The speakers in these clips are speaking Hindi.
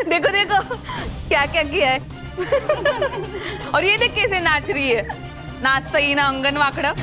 देखो देखो क्या क्या किया है। और ये देख कैसे नाच रही है, नाचता ही ना अंगन वाकड़ा।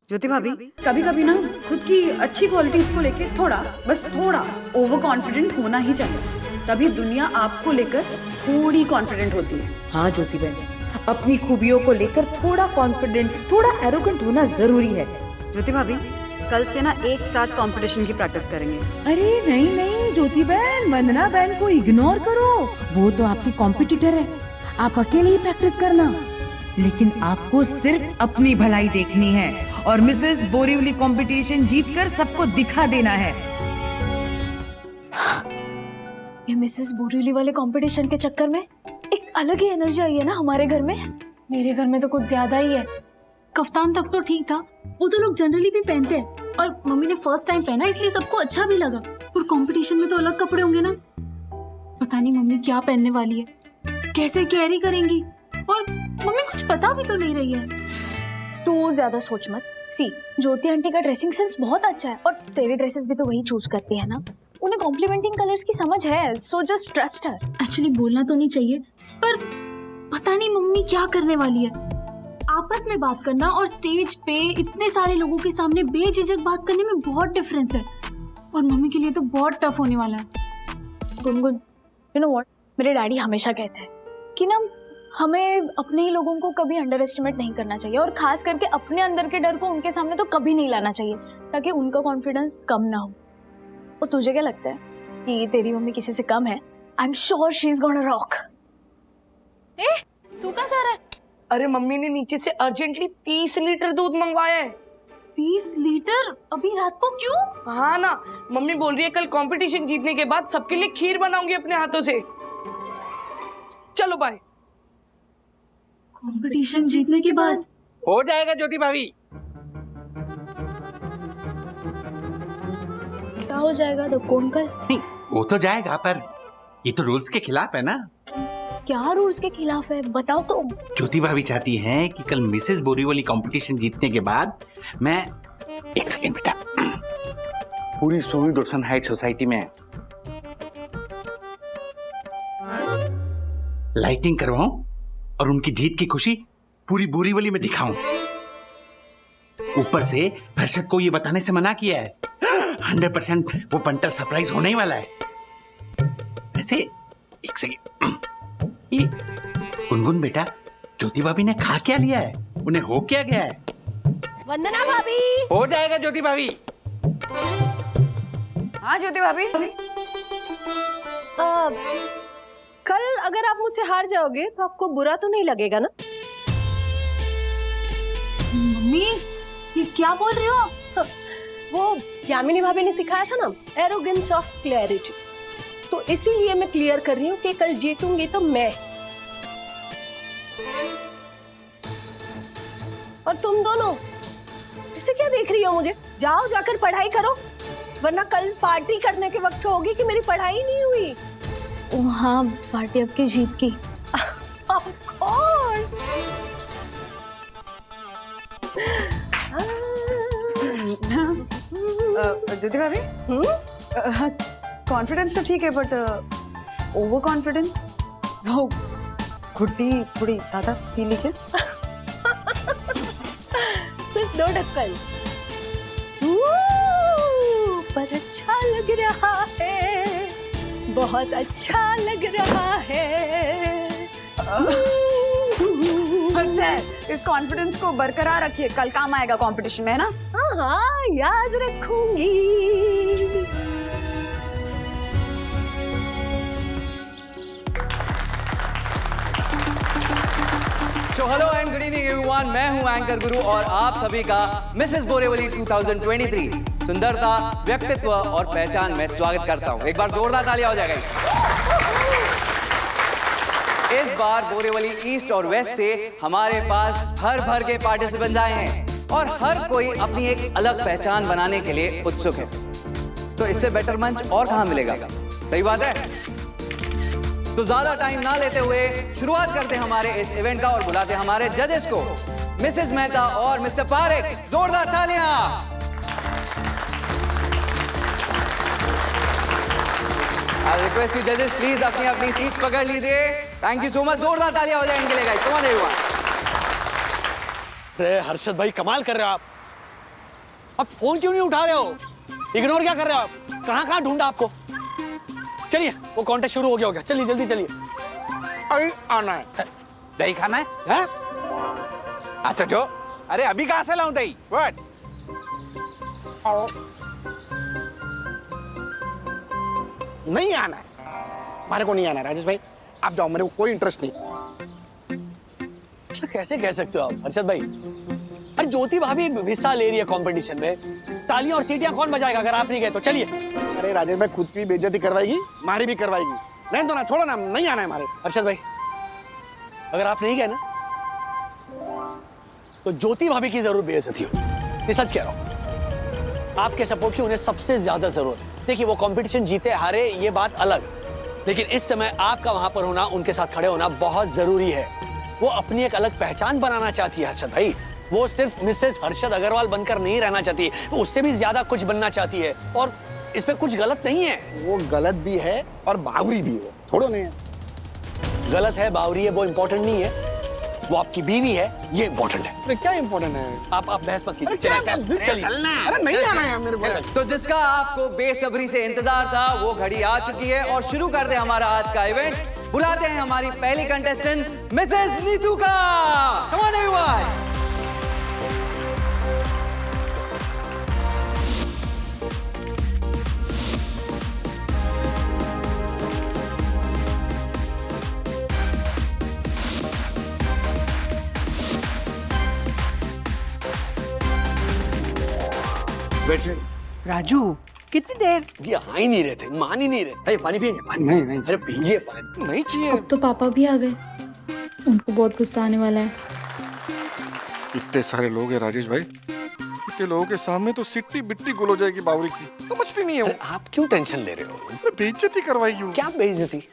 ज्योति भाभी, कभी कभी ना खुद की अच्छी क्वालिटीज को लेके बस थोड़ा ओवर कॉन्फिडेंट होना ही चाहिए, तभी दुनिया आपको लेकर थोड़ी कॉन्फिडेंट होती है। हाँ ज्योति बहन, अपनी खूबियों को लेकर थोड़ा कॉन्फिडेंट, थोड़ा एरोगेंट होना जरूरी है। ज्योति भाभी, कल से ना एक साथ कंपटीशन की प्रैक्टिस करेंगे। अरे नहीं नहीं ज्योति बहन, वंदना बहन को इग्नोर करो, वो तो आपकी कॉम्पिटिटर है, आप अकेले ही प्रैक्टिस करना। लेकिन आपको सिर्फ अपनी भलाई देखनी है और मिसेस बोरीवली कंपटीशन जीतकर सबको दिखा देना है। ये मिसेस बोरीवली वाले कंपटीशन के चक्कर में एक अलग ही एनर्जी आई है ना हमारे घर में। मेरे घर में तो कुछ ज्यादा ही है। कफ्तान तक तो ठीक था, वो तो लोग जनरली भी पहनते हैं, और मम्मी ने फर्स्ट टाइम पहना इसलिए सबको अच्छा भी लगा। और कंपटीशन में तो अलग कपड़े होंगे ना, पता नहीं मम्मी क्या पहनने वाली है, कैसे कैरी करेंगी, और मम्मी कुछ पता भी तो नहीं रही है। तू ज्यादा सोच मत। सी, ज्योति आंटी का ड्रेसिंग सेंस बहुत अच्छा है और तेरी ड्रेसेस भी तो वही चूज करती है ना, उन्हें कॉम्प्लीमेंटिंग कलर्स की समझ है, so just trust her. Actually बोलना तो नहीं चाहिए, पर पता नहीं मम्मी क्या करने वाली है। आपस में बात करना और स्टेज पे इतने सारे लोगों के सामने बेझिझक बात करने में बहुत डिफरेंस है, और मम्मी के लिए तो बहुत टफ होने वाला है। गुनगुन, यू नो व्हाट, मेरे डैडी हमेशा कहते हैं कि ना हमें अपने ही लोगों को कभी अंडर एस्टिमेट नहीं करना चाहिए, और खास करके अपने अंदर के डर को उनके सामने तो कभी नहीं लाना चाहिए, ताकि उनका कॉन्फिडेंस कम ना हो। और तुझे क्या लगता है कि तेरी मम्मी किसी से कम है? I am sure she is gonna rock. तू कहाँ जा रहा है? अरे मम्मी ने नीचे से अर्जेंटली 30 लीटर दूध मंगवाया है। 30 लीटर अभी रात को? क्यों? हाँ ना, मम्मी बोल रही है कल कंपटीशन जीतने के बाद सबके लिए खीर बनाऊंगी अपने हाथों से। चलो बाय। कंपटीशन जीतने के बाद हो जाएगा ज्योति भाभी। क्या हो जाएगा तो कौन कल? नहीं वो तो जाएगा, पर ये तो रूल्स के खिलाफ है ना। क्या रूल्स के खिलाफ है, बताओ तो। ज्योति भाभी चाहती हैं कि कल मिसेस बोरीवली कंपटीशन जीतने के बाद मैं, एक सेकेंड बेटा, पूरी सोनी दर्शन हाइट सोसाइटी में लाइटिंग करवाऊं और उनकी जीत की खुशी पूरी बोरीवली में दिखाऊं। ऊपर से हर्षद को ये बताने से मना किया है, 100% वो पंटर सरप्राइज होने ही वाला है। वैसे एक सेकेंड, ये गुनगुन बेटा, ज्योति भाभी ने खा क्या लिया है, उन्हें हो क्या गया है? वंदना भाभी, हो जाएगा ज्योति भाभी। हाँ ज्योति भाभी, कल अगर आप मुझसे हार जाओगे तो आपको बुरा तो नहीं लगेगा ना? मम्मी ये क्या बोल रही हो आप? वो यामिनी भाभी ने सिखाया था ना, एरोगेंस ऑफ क्लैरिटी, तो इसीलिए मैं क्लियर कर रही हूँ कि कल जीतूंगी तो मैं। और तुम दोनों इसे क्या देख रही हो मुझे? जाओ जाकर पढ़ाई करो, वरना कल पार्टी करने के वक्त होगी कि मेरी पढ़ाई नहीं हुई। हाँ, पार्टी आपकी जीत की। Of course. ज्योति भाभी, कॉन्फिडेंस तो ठीक है, बट ओवर कॉन्फिडेंस, वो घुट्टी थोड़ी ज्यादा पी ली क्या? सिर्फ 2 ढक्कन, पर अच्छा लग रहा है, बहुत अच्छा लग रहा है। अच्छा है, इस कॉन्फिडेंस को बरकरार रखिए, कल काम आएगा कंपटीशन में, है ना? हाँ, याद रखूंगी। So hello and good evening everyone, मैं हूं एंकर गुरु और आप सभी का मिसेस बोरेवली 2023 सुंदरता, व्यक्तित्व और पहचान में स्वागत करता हूं। एक बार जोरदार तालियां हो जाएगा। इस बार बोरेवली ईस्ट और वेस्ट से हमारे पास भर भर के पार्टिसिपेंट्स आए हैं और हर कोई अपनी एक अलग पहचान बनाने के लिए उत्सुक है। तो इससे बेटर मंच और कहां मिलेगा? सही बात है। तो ज्यादा टाइम ना लेते हुए शुरुआत करते हैं हमारे इस इवेंट का और बुलाते हैं हमारे जजेस को, मिसेस मेहता और मिस्टर पारेख। जोरदार तालियां। आई रिक्वेस्ट यू जजेस प्लीज अपनी अपनी सीट पकड़ लीजिए। Thank you so much. जोरदार तालियां हो जाए इनके लिए गाइस। Come on everyone. अरे हर्षद भाई कमाल कर रहे हो आप फोन क्यों नहीं उठा रहे हो? इग्नोर क्या कर रहे हो आप? कहां ढूंढा आपको? चलिए वो कॉन्टेस्ट शुरू हो गया होगा, चलिए जल्दी चलिए। अरे आना है, दही खाना है? अच्छा जो, अरे अभी कहां से लाऊं दही? व्हाट? नहीं आना है, हमारे को नहीं आना राजेश भाई, आप जाओ, मेरे को कोई इंटरेस्ट नहीं। ऐसा कैसे कह सकते हो आप हर्षद भाई? अरे ज्योति भाभी हिस्सा ले रही है कंपटीशन में, तालियां और सीटियां कौन बजाएगा अगर आप नहीं गए तो? चलिए। अरे राजेश भाई खुद की बेइज्जती करवाएगी, हमारी भी करवाएगी। नहीं तो ना, छोड़ो ना, नहीं आना है हमारे। हर्षद भाई अगर आप नहीं गए ना तो ज्योति भाभी की जरूर बेइज्जती होगी, ये सच कह रहा हूं। आपके सपोर्ट की उन्हें सबसे ज्यादा जरूरत है। देखिए वो कंपटीशन जीते हारे ये बात अलग, लेकिन इस समय आपका वहां पर होना, उनके साथ खड़े होना बहुत जरूरी है। वो अपनी एक अलग पहचान बनाना चाहती है हर्षद भाई। वो सिर्फ मिसेस हर्षद अग्रवाल बनकर नहीं रहना चाहती, वो उससे भी ज्यादा कुछ बनना चाहती है और इसमें कुछ गलत नहीं है। वो गलत भी है और बावरी भी है, छोड़ो नहीं। गलत है, बावरी है, वो इम्पोर्टेंट नहीं है। वो आपकी बीवी है, ये इम्पोर्टेंट है। अरे क्या इम्पोर्टेंट है? आप बहस मत कीजिए, चलिए। अरे नहीं आना है मेरे को। तो जिसका आपको बेसब्री से इंतजार था वो घड़ी आ चुकी है और शुरू कर दे हमारा आज का इवेंट। बुलाते हैं हमारी पहली कंटेस्टेंट मिसेस नीतू का। Come on everyone. राजू कितनी देर? ये आ ही नहीं रहे थे, मान ही नहीं रहे। अरे पानी पिएंगे? पानी नहीं। अरे पीजिए पानी। नहीं चाहिए। अब तो पापा भी आ गए, उनको बहुत गुस्सा आने वाला है। इतने सारे लोग हैं राजेश भाई, इतने लोगों के सामने तो सिट्टी बिट्टी गुल हो जाएगी बावरी की, समझती नहीं है वो। आप क्यों टेंशन ले रहे हो? बेइज्जती करवाएगी वो। क्या बेइज्जती?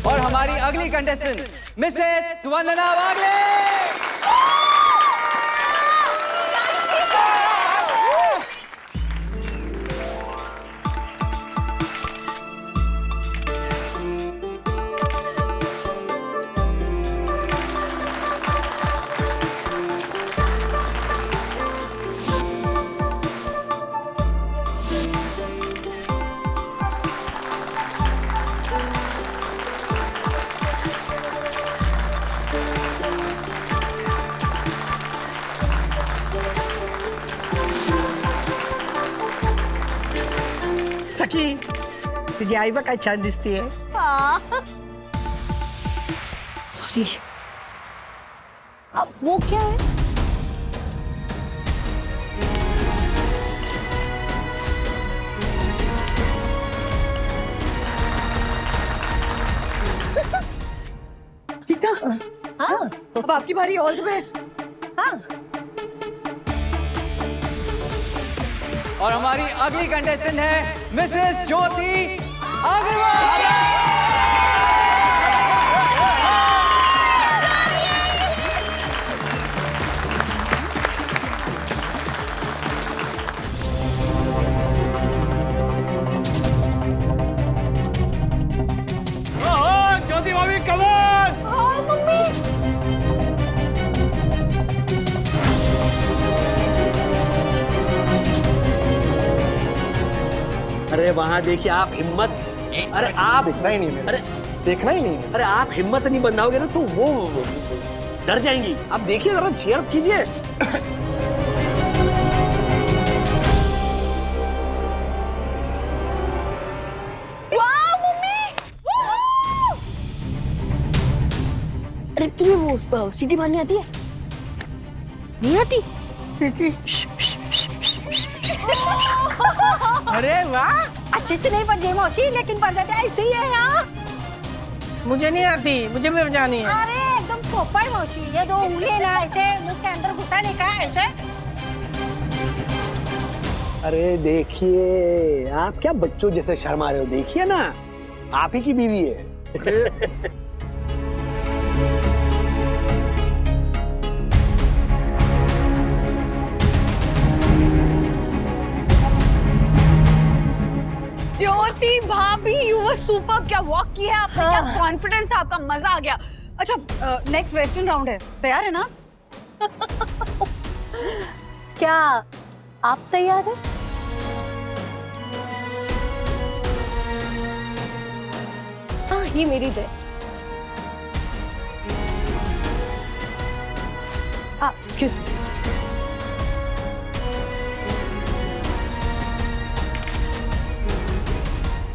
और हमारी अगली कंटेस्टेंट मिसेस वंदना वागले। सखी तुझी आई बघ काय छान दिसतीये. सॉरी। अब वो क्या है? ठीक है? हाँ. अब आपकी बारी. All the best. हाँ. और हमारी अगली कंटेस्टेंट है मिसेस ज्योति अग्रवाल। ज्योति भाभी कम ऑन. अरे वहां देखिए आप हिम्मत. अरे आप दिखना ही नहीं. अरे देखना ही नहीं है। अरे आप हिम्मत नहीं बंधाओगे ना तो वो डर जाएंगी। आप देखिए जरा, चीयर अप कीजिए। अरे तुम्हें वो सीटी मारनी आती है? नहीं आती? अरे वाह, अच्छे से नहीं बजे मौसी, लेकिन बजाते ऐसे ही है यार। मुझे नहीं आती, मुझे भी बजानी है। अरे एकदम पोपट मौसी, ये दो उंगली ना ऐसे मुंह के अंदर घुसाने का ऐसे। अरे देखिए, आप क्या बच्चों जैसे शर्मा रहे हो? देखिए ना, आप ही की बीवी है। ज्योति भाभी, यू वर सुपर। क्या वॉक किया है आपने, क्या कॉन्फिडेंस है आपका, मजा आ गया। अच्छा, नेक्स्ट वेस्टर्न राउंड है, तैयार है ना? क्या आप तैयार हैं? हाँ, ये मेरी ड्रेस। Excuse me.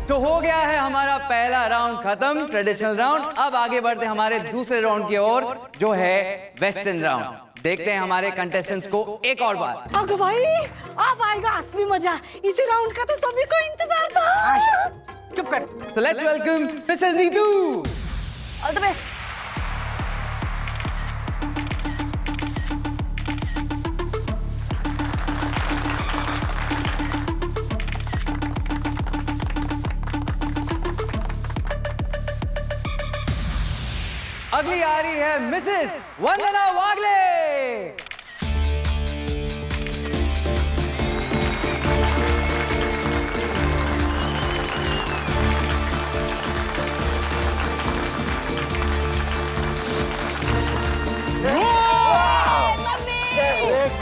तो हो गया है हमारा पहला राउंड खत्म, ट्रेडिशनल राउंड। अब आगे बढ़ते हैं हमारे दूसरे राउंड की ओर, जो है वेस्टर्न राउंड। देखते हैं हमारे कंटेस्टेंट्स को एक और बार। अगं भाई, अब आएगा असली मजा। इसी राउंड का तो सभी को इंतजार था। चुप कर। So let's welcome Mrs. Neetu. All the best. अगली आ रही है मिसेस वंदना वागले।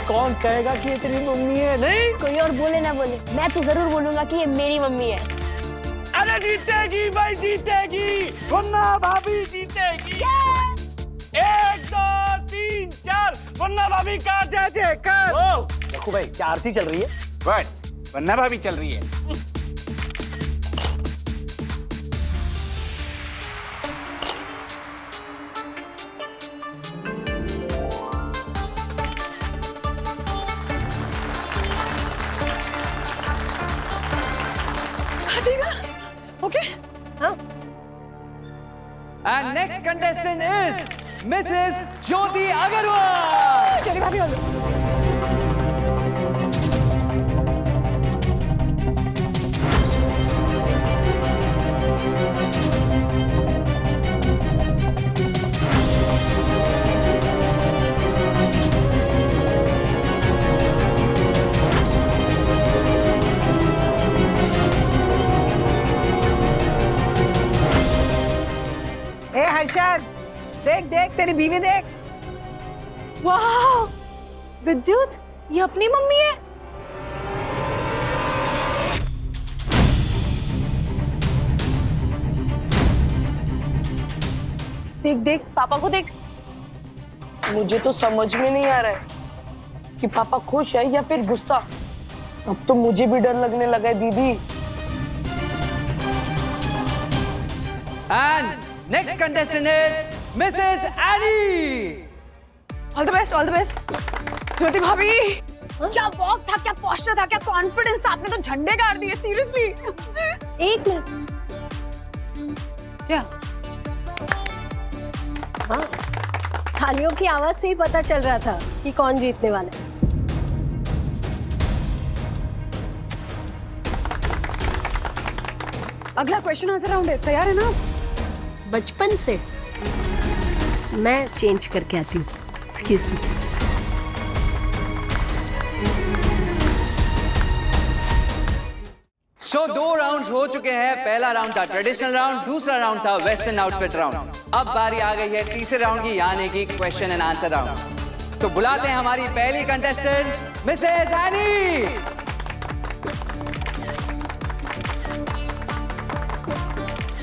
कौन कहेगा कि ये तेरी मम्मी है? नहीं, कोई और बोले ना बोले, मैं तो जरूर बोलूंगा कि ये मेरी मम्मी है। अरे जीतेगी भाई, जीतेगी। वन्ना भाभी जीतेगी। 1 2 3 4, वन्ना भाभी का जय जयकार। देखो भाई, क्या आरती चल रही है? बट वन्ना भाभी चल रही है। And next contestant is Mrs. Jyoti Agarwal. चलिए भाभी, आ जाओ। ए हर्षद, देख देख तेरी बीवी देख। वाह, विद्युत, ये अपनी मम्मी है। देख देख पापा को देख। मुझे तो समझ में नहीं आ रहा है कि पापा खुश है या फिर गुस्सा। अब तो मुझे भी डर लगने लगा है दीदी। And next contestant is Mrs. Annie. All the best, all the best. Jyoti भाभी, क्या वॉक था, क्या पोस्टर था, क्या कॉन्फिडेंस था, आपने तो झंडे गाड़ दिए, सीरियसली। एक मिनट। क्या? हाँ, थालियों की आवाज से ही पता चल रहा था कि कौन जीतने वाला है। अगला क्वेश्चन आंसर राउंड है, तैयार है ना? बचपन से मैं चेंज करके आती हूँ। Excuse me. सो 2 राउंड्स हो चुके हैं। पहला राउंड था ट्रेडिशनल राउंड, दूसरा राउंड था वेस्टर्न आउटफिट राउंड। अब बारी आ गई है तीसरे राउंड की, यानी कि क्वेश्चन एंड आंसर राउंड। तो बुलाते हैं हमारी पहली contestant Mrs any.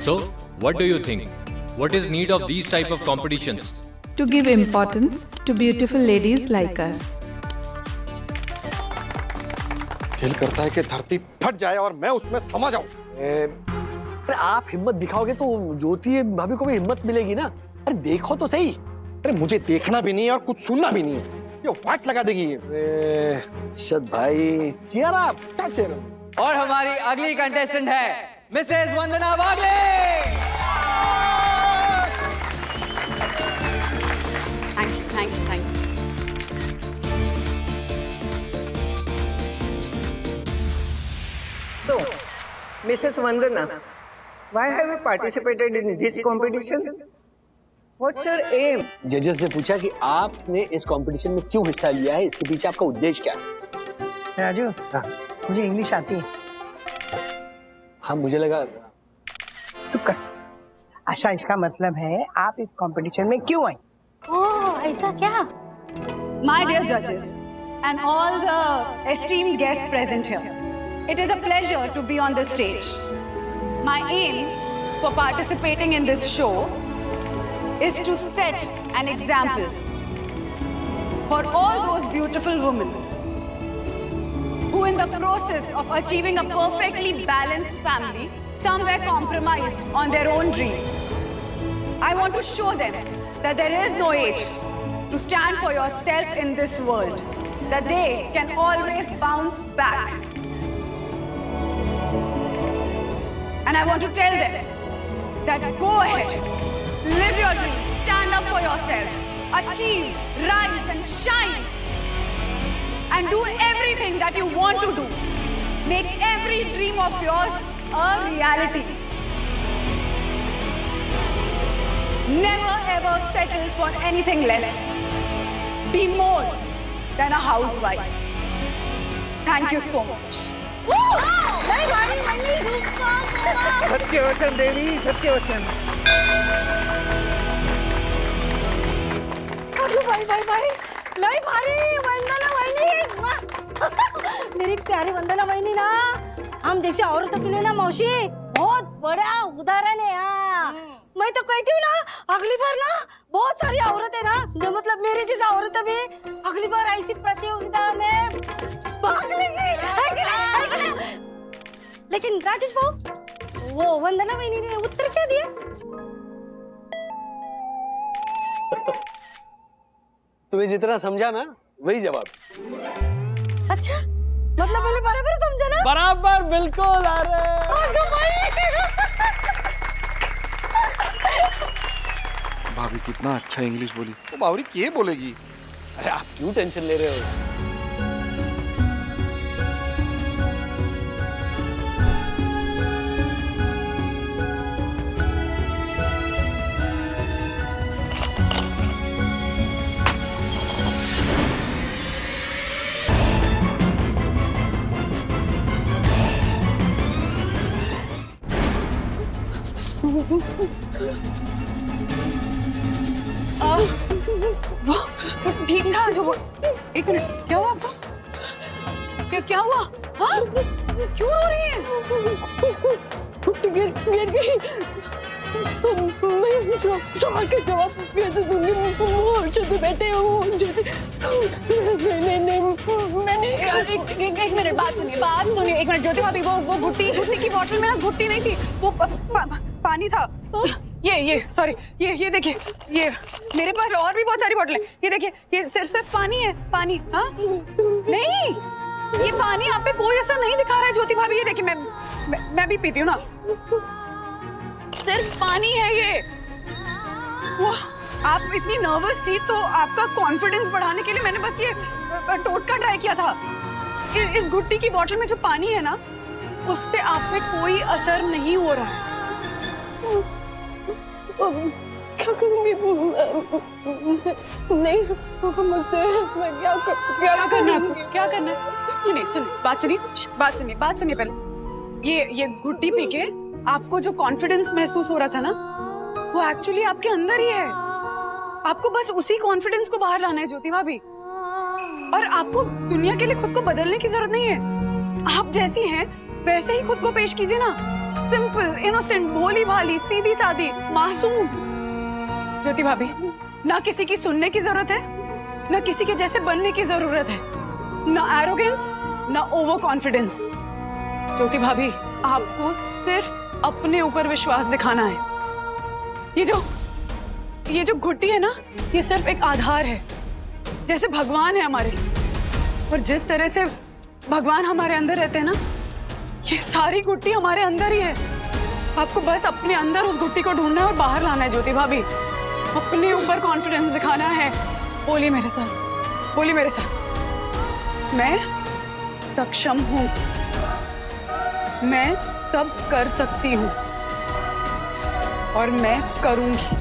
So What do you think? What is need of these type of competitions? To give importance to beautiful ladies like us. दिल करता है कि धरती फट जाए और मैं उसमें समा जाऊं। अरे आप हिम्मत दिखाओगे तो ज्योति भाभी को भी हिम्मत मिलेगी ना। अरे देखो तो सही। अरे मुझे देखना भी नहीं है और कुछ सुनना भी नहीं है, ये वाट लगा देगी ये। शद भाई चेयर आप क्या चेयर? और हमारी अगली कंटेस्टेंट है Mrs Vandana Bagle. Thank you. So, Mrs. Vandana, why have you participated in this competition? What's your aim? जजेस ने पूछा कि आपने इस कंपटीशन में क्यों हिस्सा लिया है, इसके पीछे आपका उद्देश्य क्या है? राजू, मुझे इंग्लिश आती है। हाँ मुझे लगा। चुप कर। आशा, इसका मतलब है आप इस कंपटीशन में क्यों आई? ओह, ऐसा क्या? My dear judges and all the esteemed guests present here, it is a pleasure to be on this stage. My aim for participating in this show is to set an example for all those beautiful women who in the process of achieving a perfectly balanced family somewhere compromised on their own dreams. I want to show them that there is no age to stand for yourself in this world, that they can always bounce back. And I want to tell them that go ahead, live your dreams, stand up for yourself, achieve, rise and shine, and do everything that you want to do. Make every dream of yours a reality. Never ever settle for anything less. Be more than a housewife. Thank you so much. सत्य वचन देवी, सत्य वचन। भाई लई भारी वंदना वहिनी। मेरी प्यारी वंदना वहिनी ना, हम जैसे औरतों के लिए ना मौसी बहुत बड़ा उदाहरण है। मैं तो कहती हूँ ना, अगली बार ना बहुत सारी औरतें ना, जो मतलब मेरी जैसा औरतें भी अगली बार ऐसी प्रतियोगिता में भाग लेंगी, है कि नहीं? लेकिन राजेश भाऊ, वो वंदना वहिनी ने उत्तर क्या दिया? तुम्हें जितना समझा ना वही जवाब। अच्छा, मतलब मैंने बराबर समझा ना? बराबर, बिल्कुल। भाभी कितना अच्छा इंग्लिश बोली, वो बावरी क्या बोलेगी? अरे आप क्यों टेंशन ले रहे हो? वो ठीक था जो वो। एक मिनट, क्या हुआ आपको? क्या हुआ? हाँ? क्यों रो रही है? गिर गई। मैं सवाल के जवाब कैसे दूंगी? हर्षद बैठे हो। मैंने एक मिनट बात सुनिए। एक मिनट ज्योति भाभी, वो घुट्टी की बोतल में ना घुट्टी नहीं थी, वो पानी था। ये सॉरी, ये देखिए, ये मेरे पास और भी बहुत सारी बोतल है। ये देखिए, ये सिर्फ पानी है, पानी। हाँ नहीं, ये पानी आप पे कोई असर नहीं दिखा रहा है ज्योति भाभी। ये देखिए, मैं भी पीती हूँ ना, सिर्फ पानी है ये। वो आप इतनी नर्वस थी तो आपका कॉन्फिडेंस बढ़ाने के लिए मैंने बस ये टोटका ट्राई किया था। इस घुट्टी की बोतल में जो पानी है ना, उससे आप पे कोई असर नहीं हो रहा है। क्या करूंगी? नहीं होगा मुझसे। मैं क्या करना है? सुनिए, बात सुनिए पहले। ये घुट्टी पी के आपको जो कॉन्फिडेंस महसूस हो रहा था ना, वो एक्चुअली आपके अंदर ही है। आपको बस उसी कॉन्फिडेंस को बाहर लाना है ज्योति भाभी, और आपको दुनिया के लिए खुद को बदलने की जरूरत नहीं है। आप जैसी हैं वैसे ही खुद को पेश कीजिए ना। सिंपल, इनोसेंट, भोली भाली, सीधी सादी, मासूम। ज्योति भाभी, ना किसी की सुनने की जरूरत है, ना किसी के जैसे बनने की जरूरत है, ना एरोगेंस, ना ओवर कॉन्फिडेंस। ज्योति भाभी, आपको सिर्फ अपने ऊपर विश्वास दिखाना है। ये जो घुट्टी है ना, ये सिर्फ एक आधार है, जैसे भगवान है हमारे। और जिस तरह से भगवान हमारे अंदर रहते हैं ना, ये सारी घुट्टी हमारे अंदर ही है। आपको बस अपने अंदर उस घुट्टी को ढूंढना है और बाहर लाना है। ज्योति भाभी, अपने ऊपर कॉन्फिडेंस दिखाना है। बोलिए मेरे साथ, बोलिए मेरे साथ, मैं सक्षम हूं, मैं सब कर सकती हूं और मैं करूंगी।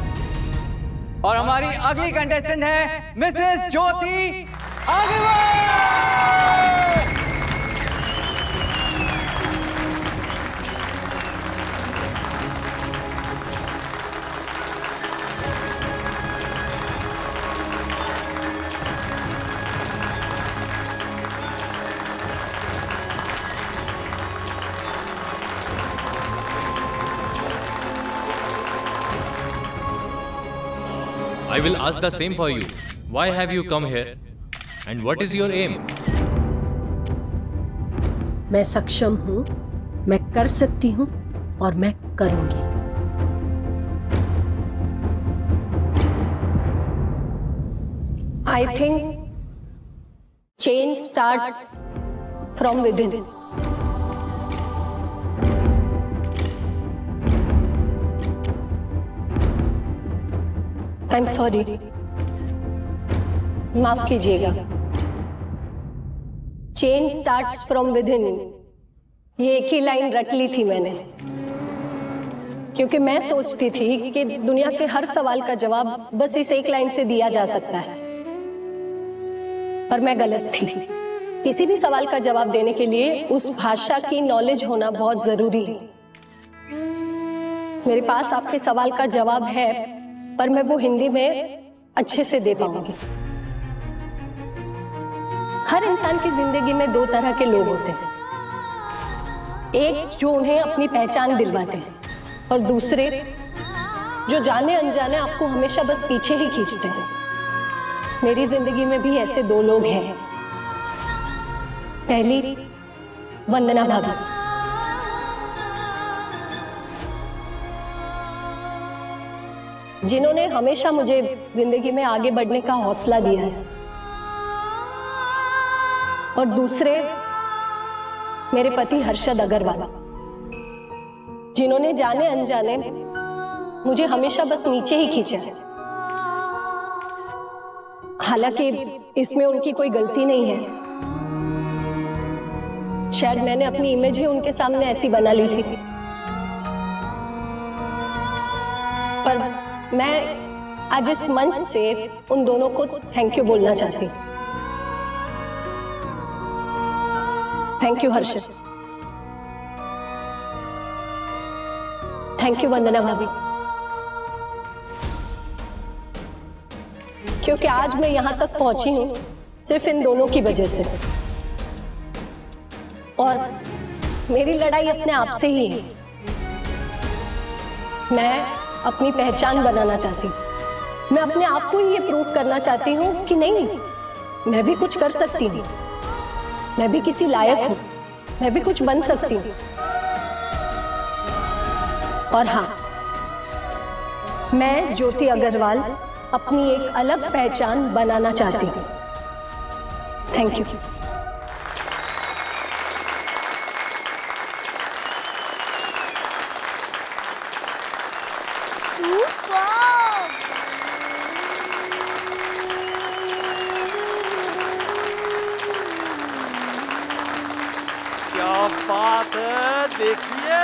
और हमारी अगली कंटेस्टेंट है Mrs Jyoti Agarwal. I will ask the same for you. Why have you come here? And what is your aim? मैं सक्षम हूँ, मैं कर सकती हूँ और मैं करूँगी। I think change starts from within. I'm sorry. माफ कीजिएगा। चेंज स्टार्ट्स फ्रॉम विदिन, ये एक ही लाइन रट ली थी मैंने, क्योंकि मैं सोचती थी कि दुनिया के हर सवाल का जवाब बस इस एक लाइन से दिया जा सकता है, पर मैं गलत थी। किसी भी सवाल का जवाब देने के लिए उस भाषा की नॉलेज होना बहुत जरूरी है। मेरे पास आपके सवाल का जवाब है, पर मैं वो हिंदी में अच्छे से दे पाऊंगी। हर इंसान की जिंदगी में दो तरह के लोग होते हैं, एक जो उन्हें अपनी पहचान दिलवाते हैं और दूसरे जो जाने अनजाने आपको हमेशा बस पीछे ही खींचते हैं। मेरी जिंदगी में भी ऐसे दो लोग हैं। पहली वंदना भाभी, जिन्होंने हमेशा मुझे जिंदगी में आगे बढ़ने का हौसला दिया है, और दूसरे मेरे पति हर्षद अग्रवाल, जिन्होंने जाने अनजाने मुझे हमेशा बस नीचे ही खींचा। हालांकि इसमें उनकी कोई गलती नहीं है, शायद मैंने अपनी इमेज ही उनके सामने ऐसी बना ली थी। पर मैं आज इस मंच से उन दोनों को थैंक यू बोलना चाहती हूँ। Thank you Harshad, thank you Vandana भाभी, क्योंकि आज मैं यहां तक पहुंची हूं सिर्फ इन दोनों की वजह से। और मेरी लड़ाई अपने आप से ही है। मैं अपनी पहचान बनाना चाहती हूँ। मैं अपने आप को ही ये प्रूव करना चाहती हूँ कि नहीं, मैं भी कुछ कर सकती हूँ, मैं भी किसी लायक हूँ, मैं भी कुछ बन सकती हूँ। और हाँ, मैं ज्योति अग्रवाल अपनी एक अलग पहचान बनाना चाहती हूँ। Thank you. क्या बात है, देखिए।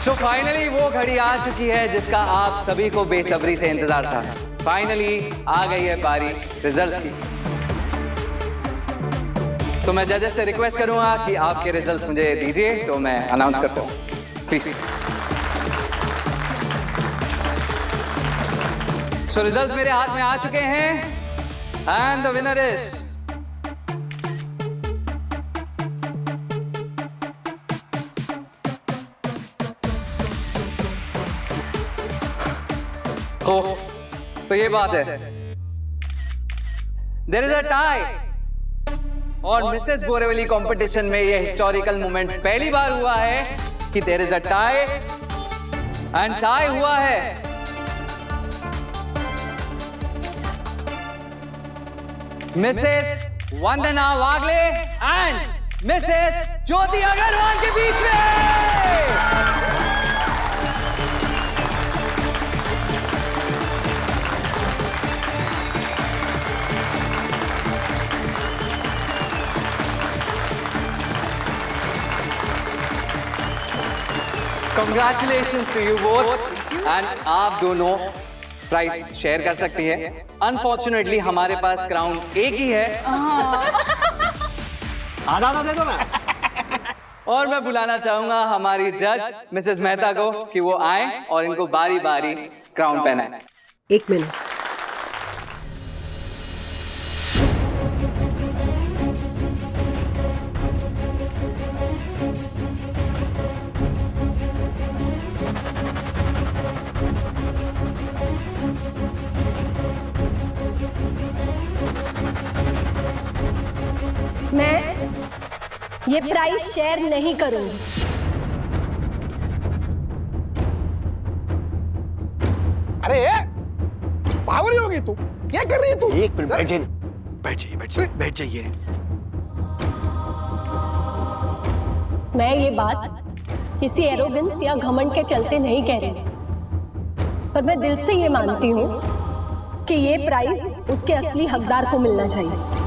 सो फाइनली वो घड़ी आ चुकी है जिसका आप सभी को बेसब्री से इंतजार था। फाइनली आ गई है बारी रिजल्ट्स की। तो मैं जजेस से रिक्वेस्ट करूंगा कि आपके रिजल्ट्स मुझे दीजिए, तो मैं अनाउंस करता हूं, प्लीज। सो रिजल्ट्स मेरे हाथ में आ चुके हैं एंड द विनर इज तो ये बात है, देयर इज अ टाई। और मिसेस बोरेवली कंपटीशन में ये हिस्टोरिकल मोमेंट पहली बार हुआ है कि there is a tie, and tie हुआ है Mrs Vandana Wagle and Mrs Jyoti Agarwal के बीच में। Congratulations to you both, and आप दोनों प्राइस शेयर कर सकती है। अनफॉर्चुनेटली हमारे पास क्राउन एक ही है। आधा दे दो ना। और मैं बुलाना चाहूंगा हमारी जज मिसेस मेहता को कि वो आए और इनको बारी बारी क्राउन पहनाए। 1 मिनट। मैं ये प्राइस शेयर नहीं करूंगी। अरे पावरी होगी तू, क्या कर रही है तू? एक मिनट बैठ जाइए, बैठ जाइए। मैं ये बात किसी एरोगेंस या घमंड के चलते नहीं कह रही, पर मैं दिल से ये मानती हूँ कि ये प्राइस उसके असली हकदार को मिलना चाहिए,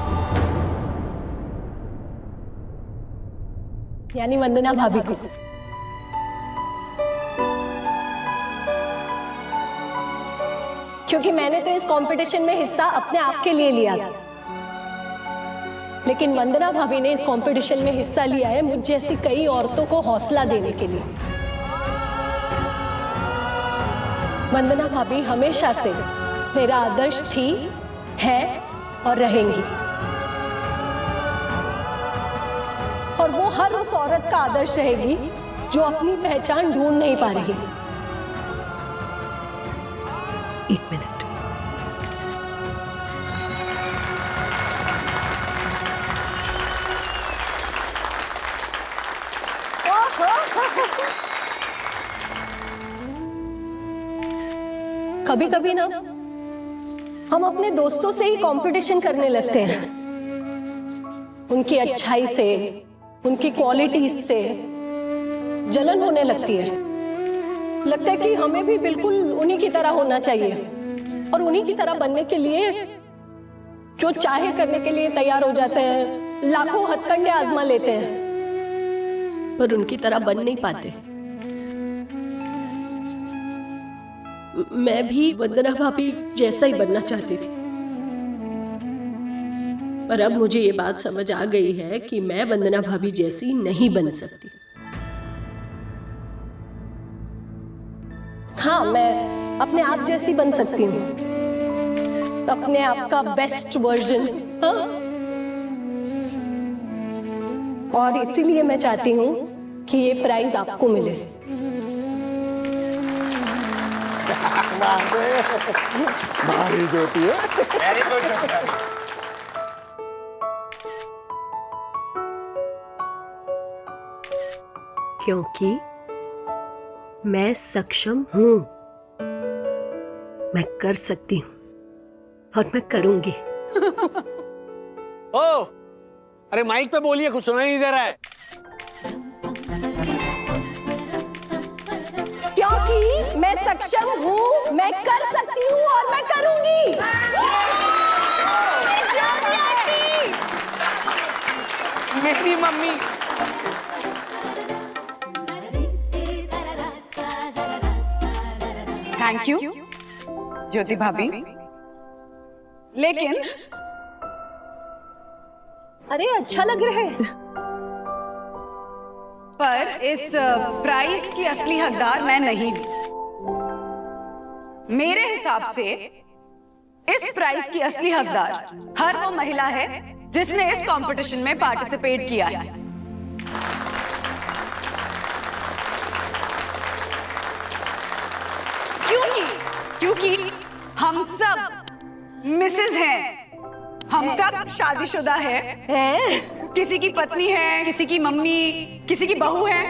यानी वंदना भाभी को। क्योंकि मैंने तो इस कंपटीशन में हिस्सा अपने आप के लिए लिया था, लेकिन वंदना भाभी ने इस कंपटीशन में हिस्सा लिया है मुझ जैसी कई औरतों को हौसला देने के लिए। वंदना भाभी हमेशा से मेरा आदर्श थी, है और रहेंगी, और वो हर उस औरत का आदर्श रहेगी जो अपनी पहचान ढूंढ नहीं पा रही। 1 मिनट। कभी कभी ना हम अपने दोस्तों से ही कंपटीशन करने लगते हैं, उनकी अच्छाई से, उनकी क्वालिटीज से जलन होने लगती है। लगता है कि हमें भी बिल्कुल उन्हीं की तरह होना चाहिए, और उन्हीं की तरह बनने के लिए जो चाहे करने के लिए तैयार हो जाते हैं, लाखों हथकंडे आजमा लेते हैं, पर उनकी तरह बन नहीं पाते। मैं भी वंदना भाभी जैसा ही बनना चाहती थी, पर अब मुझे ये बात समझ आ गई है कि मैं वंदना भाभी जैसी नहीं बन सकती। हाँ, मैं अपने आप जैसी बन सकती हूँ, अपने आप का बेस्ट वर्जन। हाँ? और इसीलिए मैं चाहती हूँ कि ये प्राइज आपको मिले। भारी ज्योति है। क्योंकि मैं सक्षम हूं, मैं कर सकती हूं और मैं करूंगी। ओ, अरे माइक पे बोलिए, कुछ सुनाई नहीं दे रहा है। क्योंकि मैं सक्षम हूं, मैं कर सकती हूं और मैं करूंगी। मेरी मम्मी। थैंक यू ज्योति भाभी, लेकिन अरे अच्छा लग रहा है, पर इस प्राइज की असली हकदार मैं नहीं हूं। मेरे हिसाब से इस प्राइज की असली हकदार हर वो महिला है जिसने इस कंपटीशन में पार्टिसिपेट किया है। क्योंकि हम सब मिसेस हैं, हम सब शादीशुदा है, किसी की पत्नी है, किसी की मम्मी, किसी की बहू है,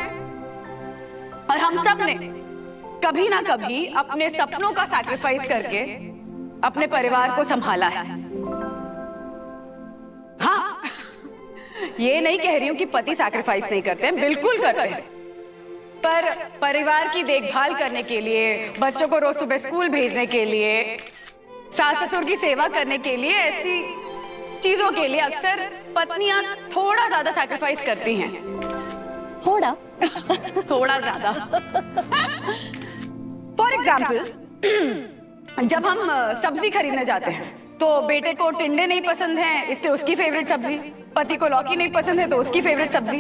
और हम सब ने कभी ना कभी अपने सपनों का सैक्रिफाइस करके अपने परिवार को संभाला है। हाँ, ये नहीं कह रही हूं कि पति सैक्रिफाइस नहीं करते हैं, बिल्कुल करते हैं, पर परिवार की देखभाल करने के लिए, बच्चों को रोज सुबह स्कूल भेजने के लिए, सास ससुर की सेवा करने के लिए, ऐसी चीजों के लिए अक्सर पत्नियां थोड़ा ज्यादा सैक्रिफाइस करती हैं। थोड़ा थोड़ा ज्यादा। फॉर एग्जाम्पल, जब हम सब्जी खरीदने जाते हैं तो बेटे को टिंडे नहीं पसंद हैं, इसलिए उसकी फेवरेट सब्जी, पति को लौकी नहीं पसंद है तो उसकी फेवरेट सब्जी।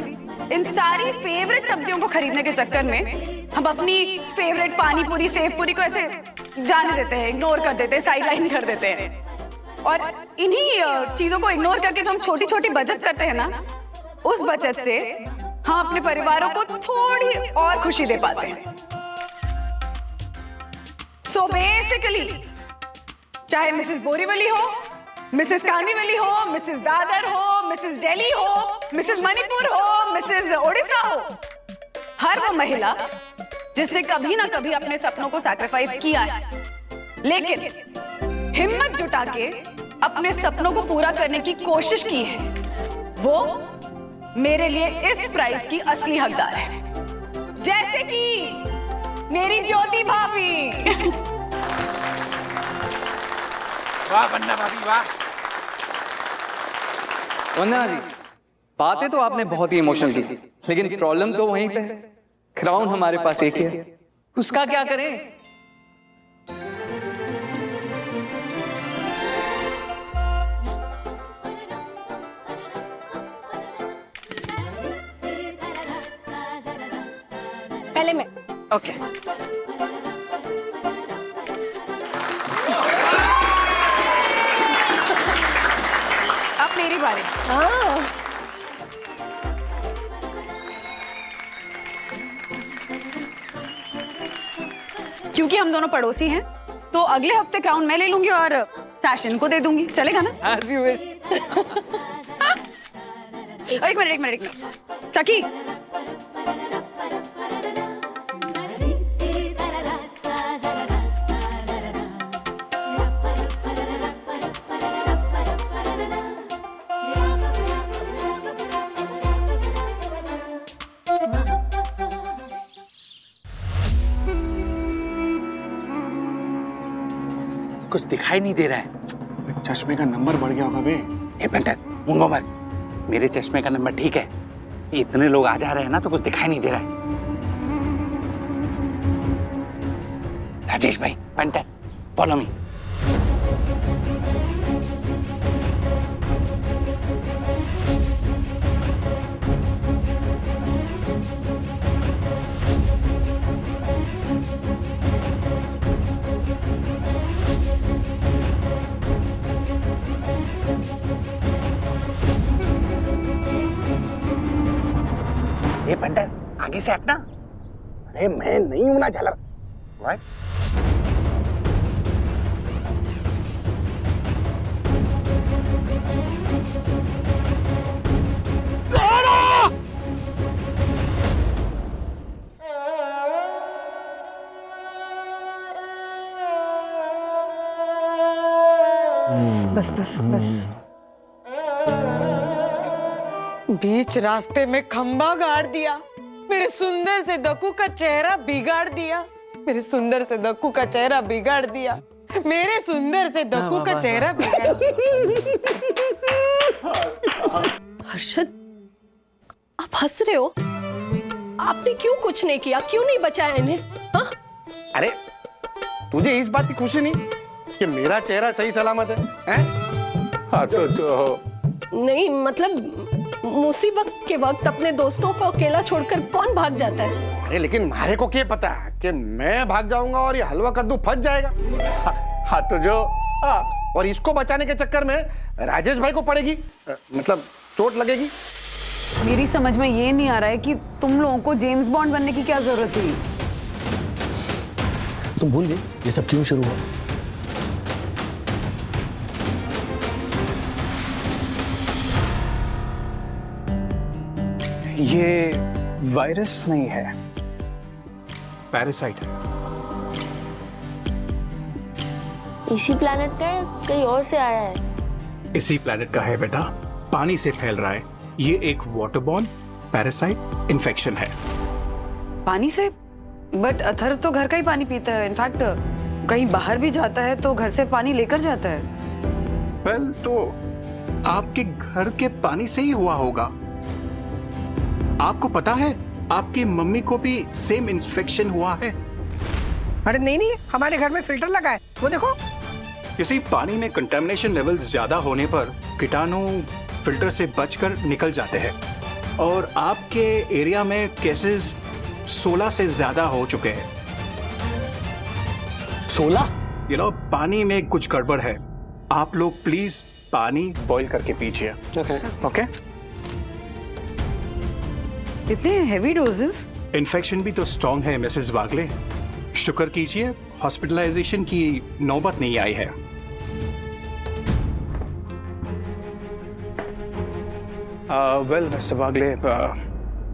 इन सारी फेवरेट सब्जियों को खरीदने के चक्कर में हम अपनी फेवरेट पानी पूरी, सेव पूरी को ऐसे जाने देते हैं, इग्नोर कर देते हैं, साइड लाइन कर देते हैं। और इन्हीं चीजों को इग्नोर करके जो हम छोटी छोटी बचत करते हैं ना, उस बचत से हम अपने परिवारों को थोड़ी और खुशी दे पाते हैं। सो बेसिकली, चाहे मिसेस बोरीवली हो, मिसेस कांदीवली हो, मिसेस दादर हो, मिसेस दिल्ली हो, मिसेस मणिपुर हो, मिसेस ओडिशा हो, हर वो महिला जिसने कभी ना कभी अपने सपनों को सैक्रिफाइस किया है, लेकिन हिम्मत जुटा के अपने सपनों को पूरा करने की कोशिश की है, वो मेरे लिए इस प्राइज की असली हकदार है। जैसे कि मेरी ज्योति भाभी। वाह वंदना भाभी, वाह। वंदना जी, बातें तो आपने बहुत ही इमोशनल की, लेकिन प्रॉब्लम तो वहीं पे है। क्राउन हमारे पास एक ही है, उसका क्या करें? पहले मैं। ओके। अब मेरी बारी। हाँ। क्योंकि हम दोनों पड़ोसी हैं, तो अगले हफ्ते क्राउन मैं ले लूंगी और फैशन को दे दूंगी, चलेगा ना? As you wish. एक मिनट। सखी, कुछ दिखाई नहीं दे रहा है। चश्मे का नंबर बढ़ गया होगा बे। ए पंटर, मूंगो मत, मेरे चश्मे का नंबर ठीक है, इतने लोग आ जा रहे हैं ना तो कुछ दिखाई नहीं दे रहा है। राजेश भाई, पंटर, फॉलो मी। ये पंटर, आगे से हटना। अरे मैं नहीं हूं ना झालर। Right? बस बस बस। बीच रास्ते में खंबा गाड़ दिया, मेरे सुंदर से दक्कू का चेहरा बिगाड़ दिया, मेरे सुंदर से दक्कू का चेहरा बिगाड़ दिया, मेरे सुंदर से दक्कू का चेहरा बिगाड़ दिया। हर्षद, आप हंस रहे हो? आपने क्यों कुछ नहीं किया, क्यों नहीं बचाया इन्हें? हाँ? अरे तुझे इस बात की खुशी नहीं कि मेरा चेहरा सही सलामत है, हैं? हाँ तो नहीं, मतलब मुसीबत के वक्त अपने दोस्तों को अकेला छोड़कर कौन भाग जाता है? अरे लेकिन मारे को क्या पता कि मैं भाग जाऊंगा और ये हलवा कद्दू फंस जाएगा। हाँ तो जो और इसको बचाने के चक्कर में राजेश भाई को पड़ेगी, मतलब चोट लगेगी। मेरी समझ में ये नहीं आ रहा है कि तुम लोगों को जेम्स बॉन्ड बनने की क्या जरूरत थी। तुम भूल गए ये सब क्यों शुरू हुआ? ये वायरस नहीं है, पैरासाइट है। इसी प्लेनेट का है, कहीं और से आया है? इसी प्लेनेट का है बेटा, पानी से फैल रहा है। ये एक वाटरबॉर्न पैरासाइट इन्फेक्शन है। पानी से? बट अथर तो घर का ही पानी पीता है। इनफैक्ट कहीं बाहर भी जाता है तो घर से पानी लेकर जाता है। वेल, तो आपके घर के पानी से ही हुआ होगा। आपको पता है आपकी मम्मी को भी सेम इन्फेक्शन हुआ है। अरे नहीं, हमारे घर में फिल्टर लगा है, वो देखो। किसी पानी में कंटेमिनेशन लेवल ज्यादा होने पर कीटाणु फिल्टर से बचकर निकल जाते हैं और आपके एरिया में केसेस 16 से ज्यादा हो चुके हैं। 16? यू नो, पानी में कुछ गड़बड़ है। आप लोग प्लीज पानी बॉईल करके पीजिए। ओके? इतने हेवी डोजेस? इन्फेक्शन भी तो स्ट्रॉन्ग है मिसेस बागले। शुक्र कीजिए हॉस्पिटलाइजेशन की नौबत नहीं आई है। वेल मिस्टर बागले,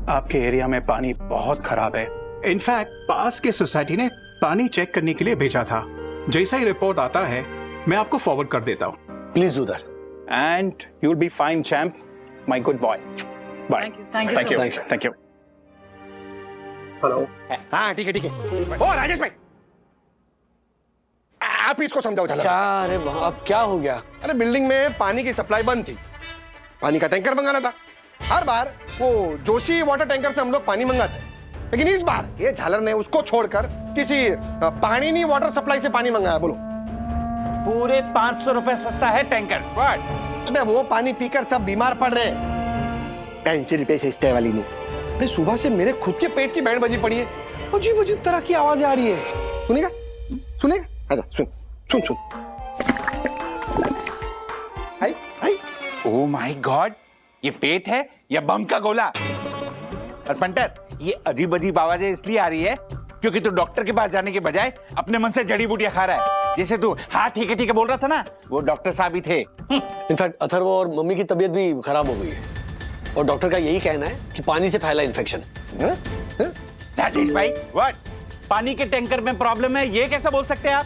आपके एरिया में पानी बहुत खराब है। इनफैक्ट पास के सोसाइटी ने पानी चेक करने के लिए भेजा था। जैसा ही रिपोर्ट आता है मैं आपको फॉरवर्ड कर देता हूँ। Please do that and you will be fine champ, my good boy. Bye. Thank you. Hello. हाँ ठीक है। ओ राजेश भाई, आप इसको समझाओ जरा। क्या? अरे अब क्या हो गया? अरे बिल्डिंग में पानी की सप्लाई बंद थी, पानी का टैंकर मंगाना था। हर बार वो जोशी वाटर टैंकर से हम लोग पानी मंगाते हैं, लेकिन इस बार ये झालर ने उसको छोड़कर किसी पाणिनी वाटर सप्लाई से पानी मंगाया। बोलो, पूरे 500 रुपए सस्ता है टैंकर। अबे वो पानी पीकर सब बीमार पड़ रहे हैं। 80 रुपए सस्ते वाली नहीं। अरे सुबह से मेरे खुद के पेट की बैंड बजी पड़ी है, अजीब अजीब तरह की आवाजें आ रही है। सुनेगा? आजा, सुन। हाय। ओ माय गॉड, ये पेट है या बम का गोला? और पंटर, ये अजीब अजीब आवाजें इसलिए आ रही है क्योंकि तू डॉक्टर के पास जाने के बजाय अपने मन से जड़ी बूटियां खा रहा है। जैसे तू हाँ ठीक है बोल रहा था ना, वो डॉक्टर साहब ही थे। इनफैक्ट अथर्व और मम्मी की तबीयत भी खराब हो गई है और डॉक्टर का यही कहना है कि पानी से फैला इन्फेक्शन। राजेश भाई, व्हाट? पानी के टैंकर में प्रॉब्लम है ये कैसा बोल सकते हैं आप?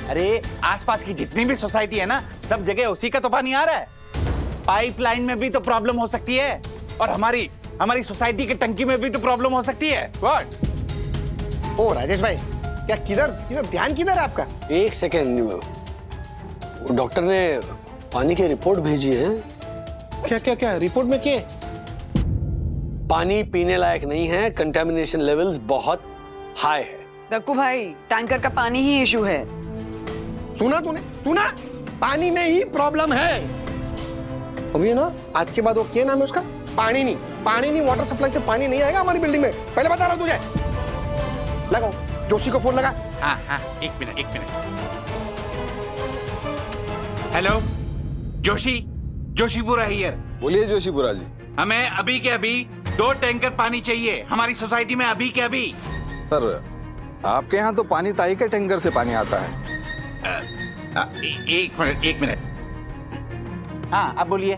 अरे आसपास की जितनी भी सोसाइटी है ना, सब जगह उसी का तो पानी आ रहा है। पाइपलाइन में भी तो प्रॉब्लम हो सकती है और हमारी सोसाइटी के टंकी में भी तो प्रॉब्लम हो सकती है। व्हाट? ओ राजेश भाई, क्या किधर ध्यान किधर है आपका? एक सेकेंड, डॉक्टर ने पानी की रिपोर्ट भेजी है। क्या रिपोर्ट में क्या? पानी पीने लायक नहीं है, कंटेमिनेशन लेवल्स बहुत हाई है। दक्कू भाई, टैंकर का पानी ही इशू है। सुना तूने? पानी में ही प्रॉब्लम है। अभी ना आज के बाद वो क्या नाम है उसका, पानी वाटर सप्लाई से पानी नहीं आएगा हमारी बिल्डिंग में। पहले बता रहा हूं तुझे। लगाओ, जोशी को फोन लगा। हाँ, एक मिनट। Hello, Joshipura here. बोलिए जोशीपुरा जी। हमें अभी के अभी 2 टैंकर पानी चाहिए हमारी सोसाइटी में, अभी के अभी। सर, आपके यहाँ तो पानी ताई के टैंकर से पानी आता है। एक मिनट। हाँ, अब बोलिए।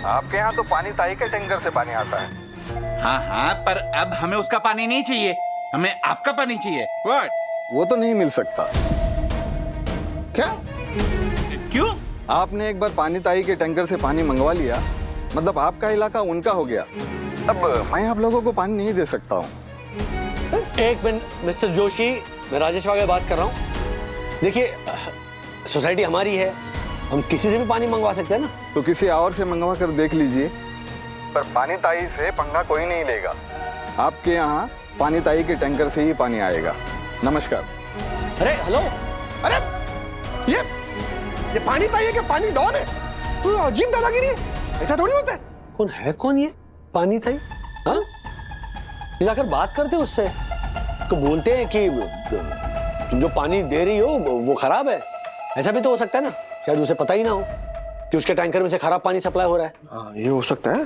आपके यहाँ तो पानी ताई के टैंकर से पानी आता है। हाँ, पर अब हमें उसका पानी नहीं चाहिए, हमें आपका पानी चाहिए। व्हाट? वो तो नहीं मिल सकता। क्या? क्यों? आपने एक बार पानी ताई के टैंकर से पानी मंगवा लिया, मतलब आपका इलाका उनका हो गया। अब मैं आप लोगों को पानी नहीं दे सकता हूँ। एक मिनट मिस्टर जोशी, मैं राजेश वाले बात कर रहा हूँ। देखिए, सोसाइटी हमारी है, हम किसी से भी पानी मंगवा सकते हैं ना। तो किसी और से मंगवा कर देख लीजिए, पर पानी ताई से पंगा कोई नहीं लेगा। आपके यहाँ पानी ताई के टैंकर से ही पानी आएगा। नमस्कार। अरे हेलो, अरे ये पानी ताई है कि पानी डॉन है? तो अजीब दादागिरी है, ऐसा थोड़ी होता है। कौन ये पानी ताई? हाँ, जाकर बात करते उससे, तो बोलते हैं कि तुम जो पानी दे रही हो वो खराब है। ऐसा भी तो हो सकता है ना, शायद उसे पता ही ना हो कि उसके टैंकर में से खराब पानी सप्लाई हो रहा है। हाँ, ये हो सकता है।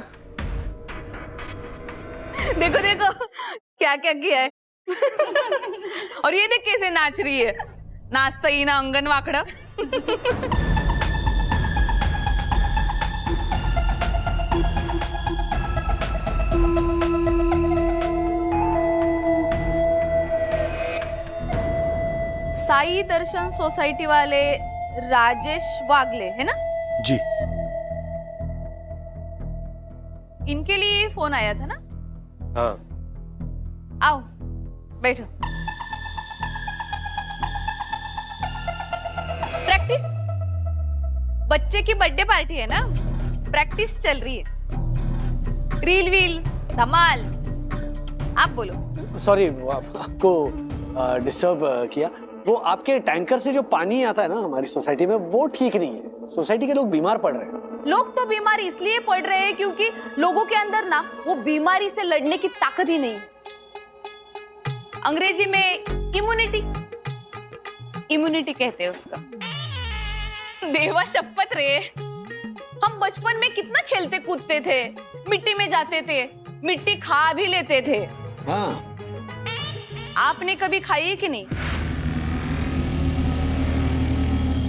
देखो क्या किया है। और ये देख कैसे नाच रही है, नाचता ही ना अंगन वाकड़ा। साई दर्शन सोसाइटी वाले राजेश वागले है ना जी। इनके लिए फोन आया था ना? हाँ। आओ बैठो। प्रैक्टिस, बच्चे की बर्थडे पार्टी है ना, प्रैक्टिस चल रही है। रील व्हील धमाल। आप बोलो। सॉरी आपको डिस्टर्ब किया। वो आपके टैंकर से जो पानी आता है ना हमारी सोसाइटी में, वो ठीक नहीं है। सोसाइटी के लोग बीमार पड़ रहे हैं। लोग तो बीमार इसलिए पड़ रहे हैं क्योंकि लोगों के अंदर ना वो बीमारी से लड़ने की ताकत ही नहीं है। अंग्रेजी में इम्यूनिटी कहते हैं उसका। देवा शपथ रे, हम बचपन में कितना खेलते कूदते थे, मिट्टी में जाते थे, मिट्टी खा भी लेते थे। हाँ। आपने कभी खाई है कि नहीं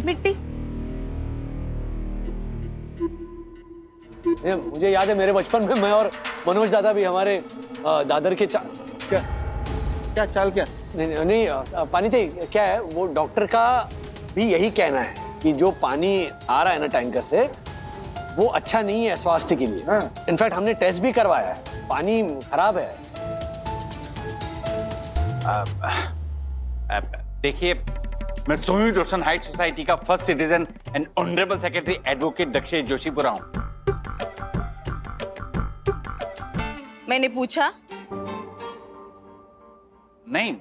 मिट्टी? मुझे याद है मेरे बचपन में मैं और मनोज दादा भी हमारे दादर के क्या चाल क्या? नहीं पानी थे क्या है, वो डॉक्टर का भी यही कहना है कि जो पानी आ रहा है ना टैंकर से, वो अच्छा नहीं है स्वास्थ्य के लिए। हाँ। इनफैक्ट हमने टेस्ट भी करवाया है, पानी खराब है। देखिए, मैं सोनी रोशन हाइट सोसाइटी का first citizen and honourable secretary advocate Dakshesh Joshipura हूं। मैंने पूछा नहीं।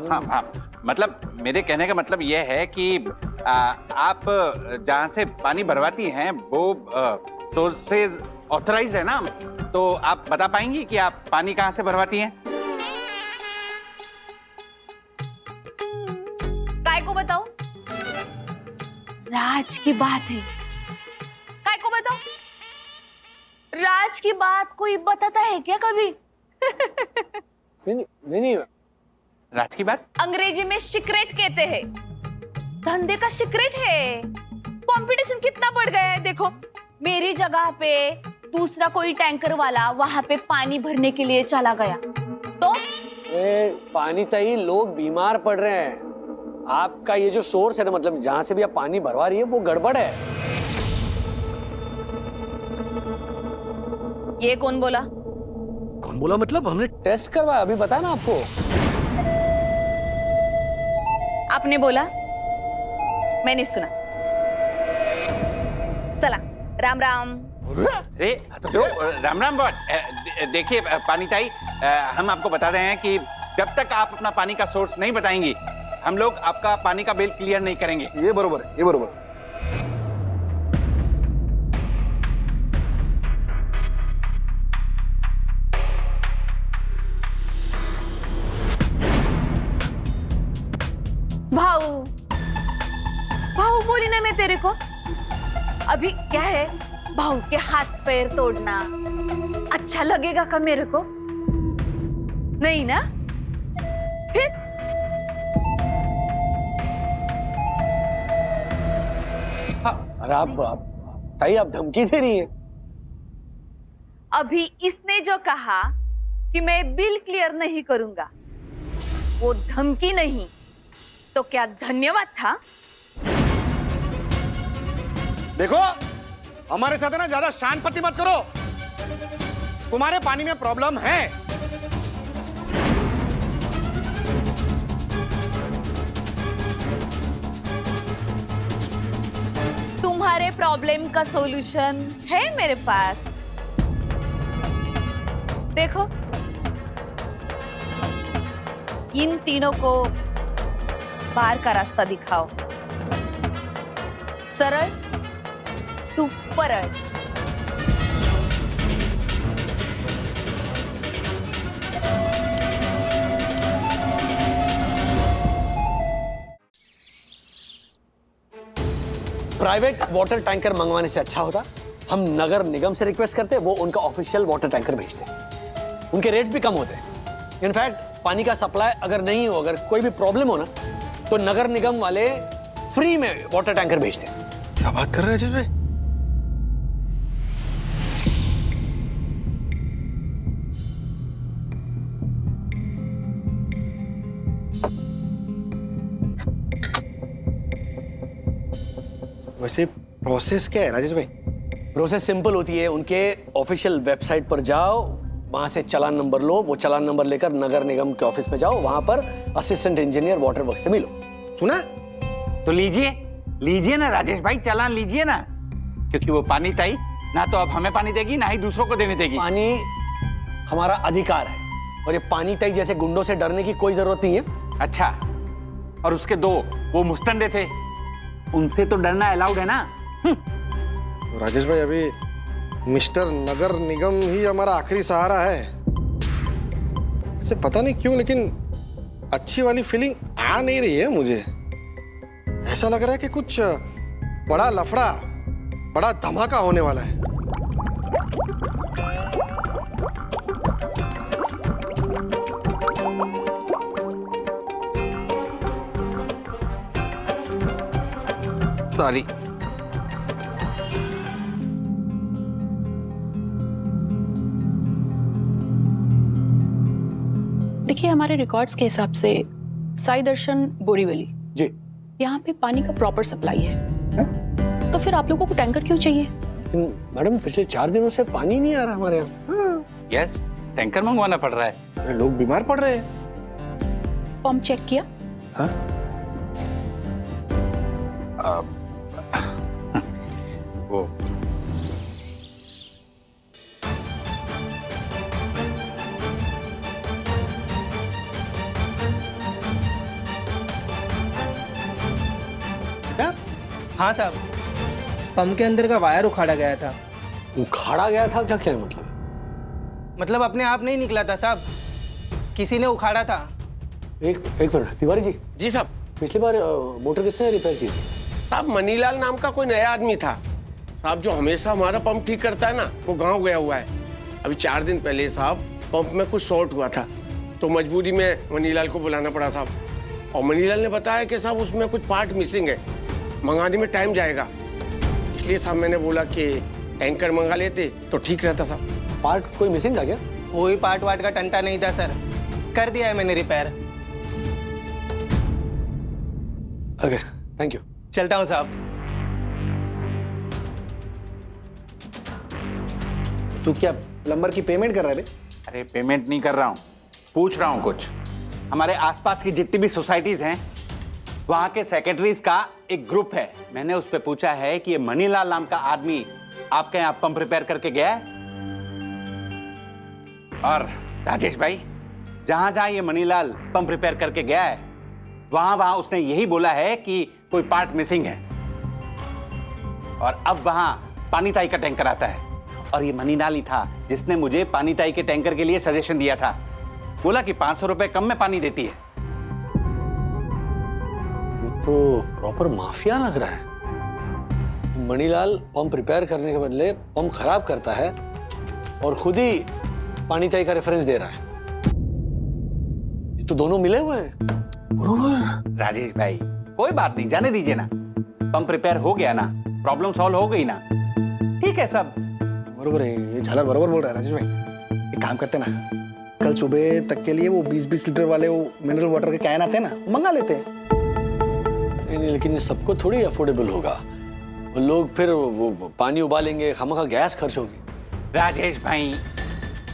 हाँ, मतलब मेरे कहने का मतलब यह है कि आप जहां से पानी भरवाती हैं वो सोर्सेज ऑथराइज्ड है ना, तो आप बता पाएंगी कि आप पानी कहां से भरवाती हैं? काय को बताओ? राज की बात है। काय को बताओ? राज की बात कोई बताता है क्या कभी? नहीं। राज की बात अंग्रेजी में सीक्रेट कहते हैं। धंधे का सीक्रेट है। कंपटीशन कितना बढ़ गया है देखो। मेरी जगह पे दूसरा कोई टैंकर वाला वहां पे पानी भरने के लिए चला गया तो पानी तई लोग बीमार पड़ रहे हैं। आपका ये जो सोर्स है ना, मतलब जहां से भी आप पानी भरवा रही है, वो गड़बड़ है। ये कौन बोला? कौन बोला मतलब? हमने टेस्ट करवाया, अभी बताया ना आपको। आपने बोला, मैंने सुना। चला राम राम। अरे तो राम राम बॉट। देखिए पानी ताई, हम आपको बताते हैं कि जब तक आप अपना पानी का सोर्स नहीं बताएंगी, हम लोग आपका पानी का बिल क्लियर नहीं करेंगे। ये बरोबर है, ये बरोबर। भाऊ बोली ना मैं तेरे को। अभी क्या है, भाऊ के हाथ पैर तोड़ना अच्छा लगेगा का मेरे को? नहीं ना? फिर अरे आप ताई, आप धमकी दे रही हैं। अभी इसने जो कहा कि मैं बिल क्लियर नहीं करूंगा, वो धमकी नहीं तो क्या धन्यवाद था? देखो, हमारे साथ है ना ज्यादा शान पट्टी मत करो। तुम्हारे पानी में प्रॉब्लम है। तुम्हारे प्रॉब्लम का सॉल्यूशन है मेरे पास। देखो, इन तीनों को बाहर का रास्ता दिखाओ। सरल टू परल। प्राइवेट वाटर टैंकर मंगवाने से अच्छा होता हम नगर निगम से रिक्वेस्ट करते, वो उनका ऑफिशियल वाटर टैंकर भेजते। उनके रेट्स भी कम होते। इनफैक्ट पानी का सप्लाई अगर नहीं हो, अगर कोई भी प्रॉब्लम हो ना, तो नगर निगम वाले फ्री में वाटर टैंकर भेजते हैं। क्या बात कर रहे हैं राजेश भाई? वैसे प्रोसेस क्या है राजेश भाई? प्रोसेस सिंपल होती है। उनके ऑफिशियल वेबसाइट पर जाओ, वहां से चालान नंबर लो, वो चालान नंबर लेकर नगर निगम के ऑफिस में जाओ, वहां पर असिस्टेंट इंजीनियर वाटर वर्क से मिलो। सुना? तो लीजिए ना राजेश भाई, चालान लीजिए ना, क्योंकि वो पानी ताई ना तो अब हमें पानी देगी ना ही दूसरों को देने देगी। पानी हमारा अधिकार है और ये पानी ताई जैसे गुंडों से डरने की कोई जरूरत नहीं है। अच्छा, और उसके दो वो मुस्टंडे थे, उनसे तो डरना अलाउड है ना। तो राजेश भाई अभी मिस्टर नगर निगम ही हमारा आखिरी सहारा है। इसे पता नहीं क्यों लेकिन अच्छी वाली फीलिंग आ नहीं रही है मुझे। ऐसा लग रहा है कि कुछ बड़ा लफड़ा, बड़ा धमाका होने वाला है। सॉरी। देखिए, हमारे रिकॉर्ड्स के हिसाब से साई दर्शन बोरीवली जी, यहाँ पे पानी का प्रॉपर सप्लाई है। तो फिर आप लोगों को टैंकर क्यों चाहिए? मैडम पिछले 4 दिनों से पानी नहीं आ रहा हमारे यहाँ। यस, टैंकर मंगवाना पड़ रहा है। लोग बीमार पड़ रहे हैं। पंप चेक किया? हाँ? वो हाँ साहब, पंप के अंदर का वायर उखाड़ा गया था। उखाड़ा गया था? क्या क्या मतलब? मतलब अपने आप नहीं निकला था साहब, किसी ने उखाड़ा था। एक मिनट तिवारी जी। जी साहब। पिछली बार मोटर किसने रिपेयर की थी? साहब मनीलाल नाम का कोई नया आदमी था साहब, जो हमेशा हमारा पंप ठीक करता है ना, वो गांव गया हुआ है। अभी 4 दिन पहले साहब पंप में कुछ शॉर्ट हुआ था, तो मजबूरी में मनीलाल को बुलाना पड़ा साहब। और मनीलाल ने बताया कि साहब उसमें कुछ पार्ट मिसिंग है, मंगाने में टाइम जाएगा। इसलिए साहब मैंने बोला कि टैंकर मंगा लेते तो ठीक रहता साहब। पार्ट कोई मिसिंग था क्या? कोई पार्ट वार्ट का टंटा नहीं था सर, कर दिया है मैंने रिपेयर। Okay, thank you. चलता हूँ साहब। तू क्या प्लम्बर की पेमेंट कर रहा है बे? अरे पेमेंट नहीं कर रहा हूँ, पूछ रहा हूँ कुछ। हमारे आसपास की जितनी भी सोसाइटीज हैं, वहां के सेक्रेटरीज का एक ग्रुप है। मैंने उस पर पूछा है कि ये मनीलाल नाम का आदमी आपके यहाँ पंप रिपेयर करके गया है। और राजेश भाई, जहां जहां ये मनीलाल पंप रिपेयर करके गया है, वहां वहां उसने यही बोला है कि कोई पार्ट मिसिंग है। और अब वहां पानी ताई का टैंकर आता है, और ये मनीलाल ही था जिसने मुझे पानी ताई के टैंकर के लिए सजेशन दिया था। बोला कि 500 रुपए कम में पानी देती है। ये तो प्रॉपर माफिया लग रहा है। मनीलाल पंप रिपेयर करने के बदले पंप खराब करता है और खुद ही पानी ताई का रेफरेंस दे रहा है। ये तो दोनों मिले हुए हैं। बरोबर। राजेश भाई, कोई बात नहीं, जाने दीजिए ना। पंप रिपेयर हो गया ना, प्रॉब्लम सॉल्व हो गई ना, ठीक है सब। बरोबर है, ये झालर बरोबर बोल रहा है राजेश भाई। एक काम करते ना, कल सुबह तक के लिए वो 20-20 लीटर वाले वो मिनरल वाटर के कैन आते हैं ना, वो मंगा लेते हैं। नहीं, लेकिन ये सबको थोड़ी अफोर्डेबल होगा। वो लोग फिर वो पानी उबालेंगे, खामखा गैस खर्च होगी। राजेश भाई,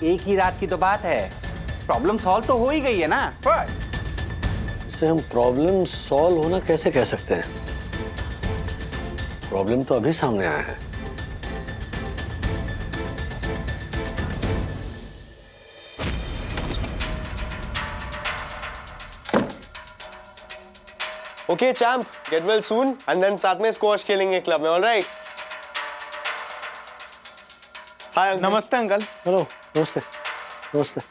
एक ही रात की तो बात है, प्रॉब्लम सॉल्व तो हो ही गई है ना। इससे हम प्रॉब्लम सॉल्व होना कैसे कह सकते हैं? प्रॉब्लम तो अभी सामने आया है। Okay champ, get well soon and then साथ में स्क्वॉश खेलेंगे क्लब में, ऑलराइट? हाय नमस्ते अंकल। हेलो, नमस्ते। नमस्ते।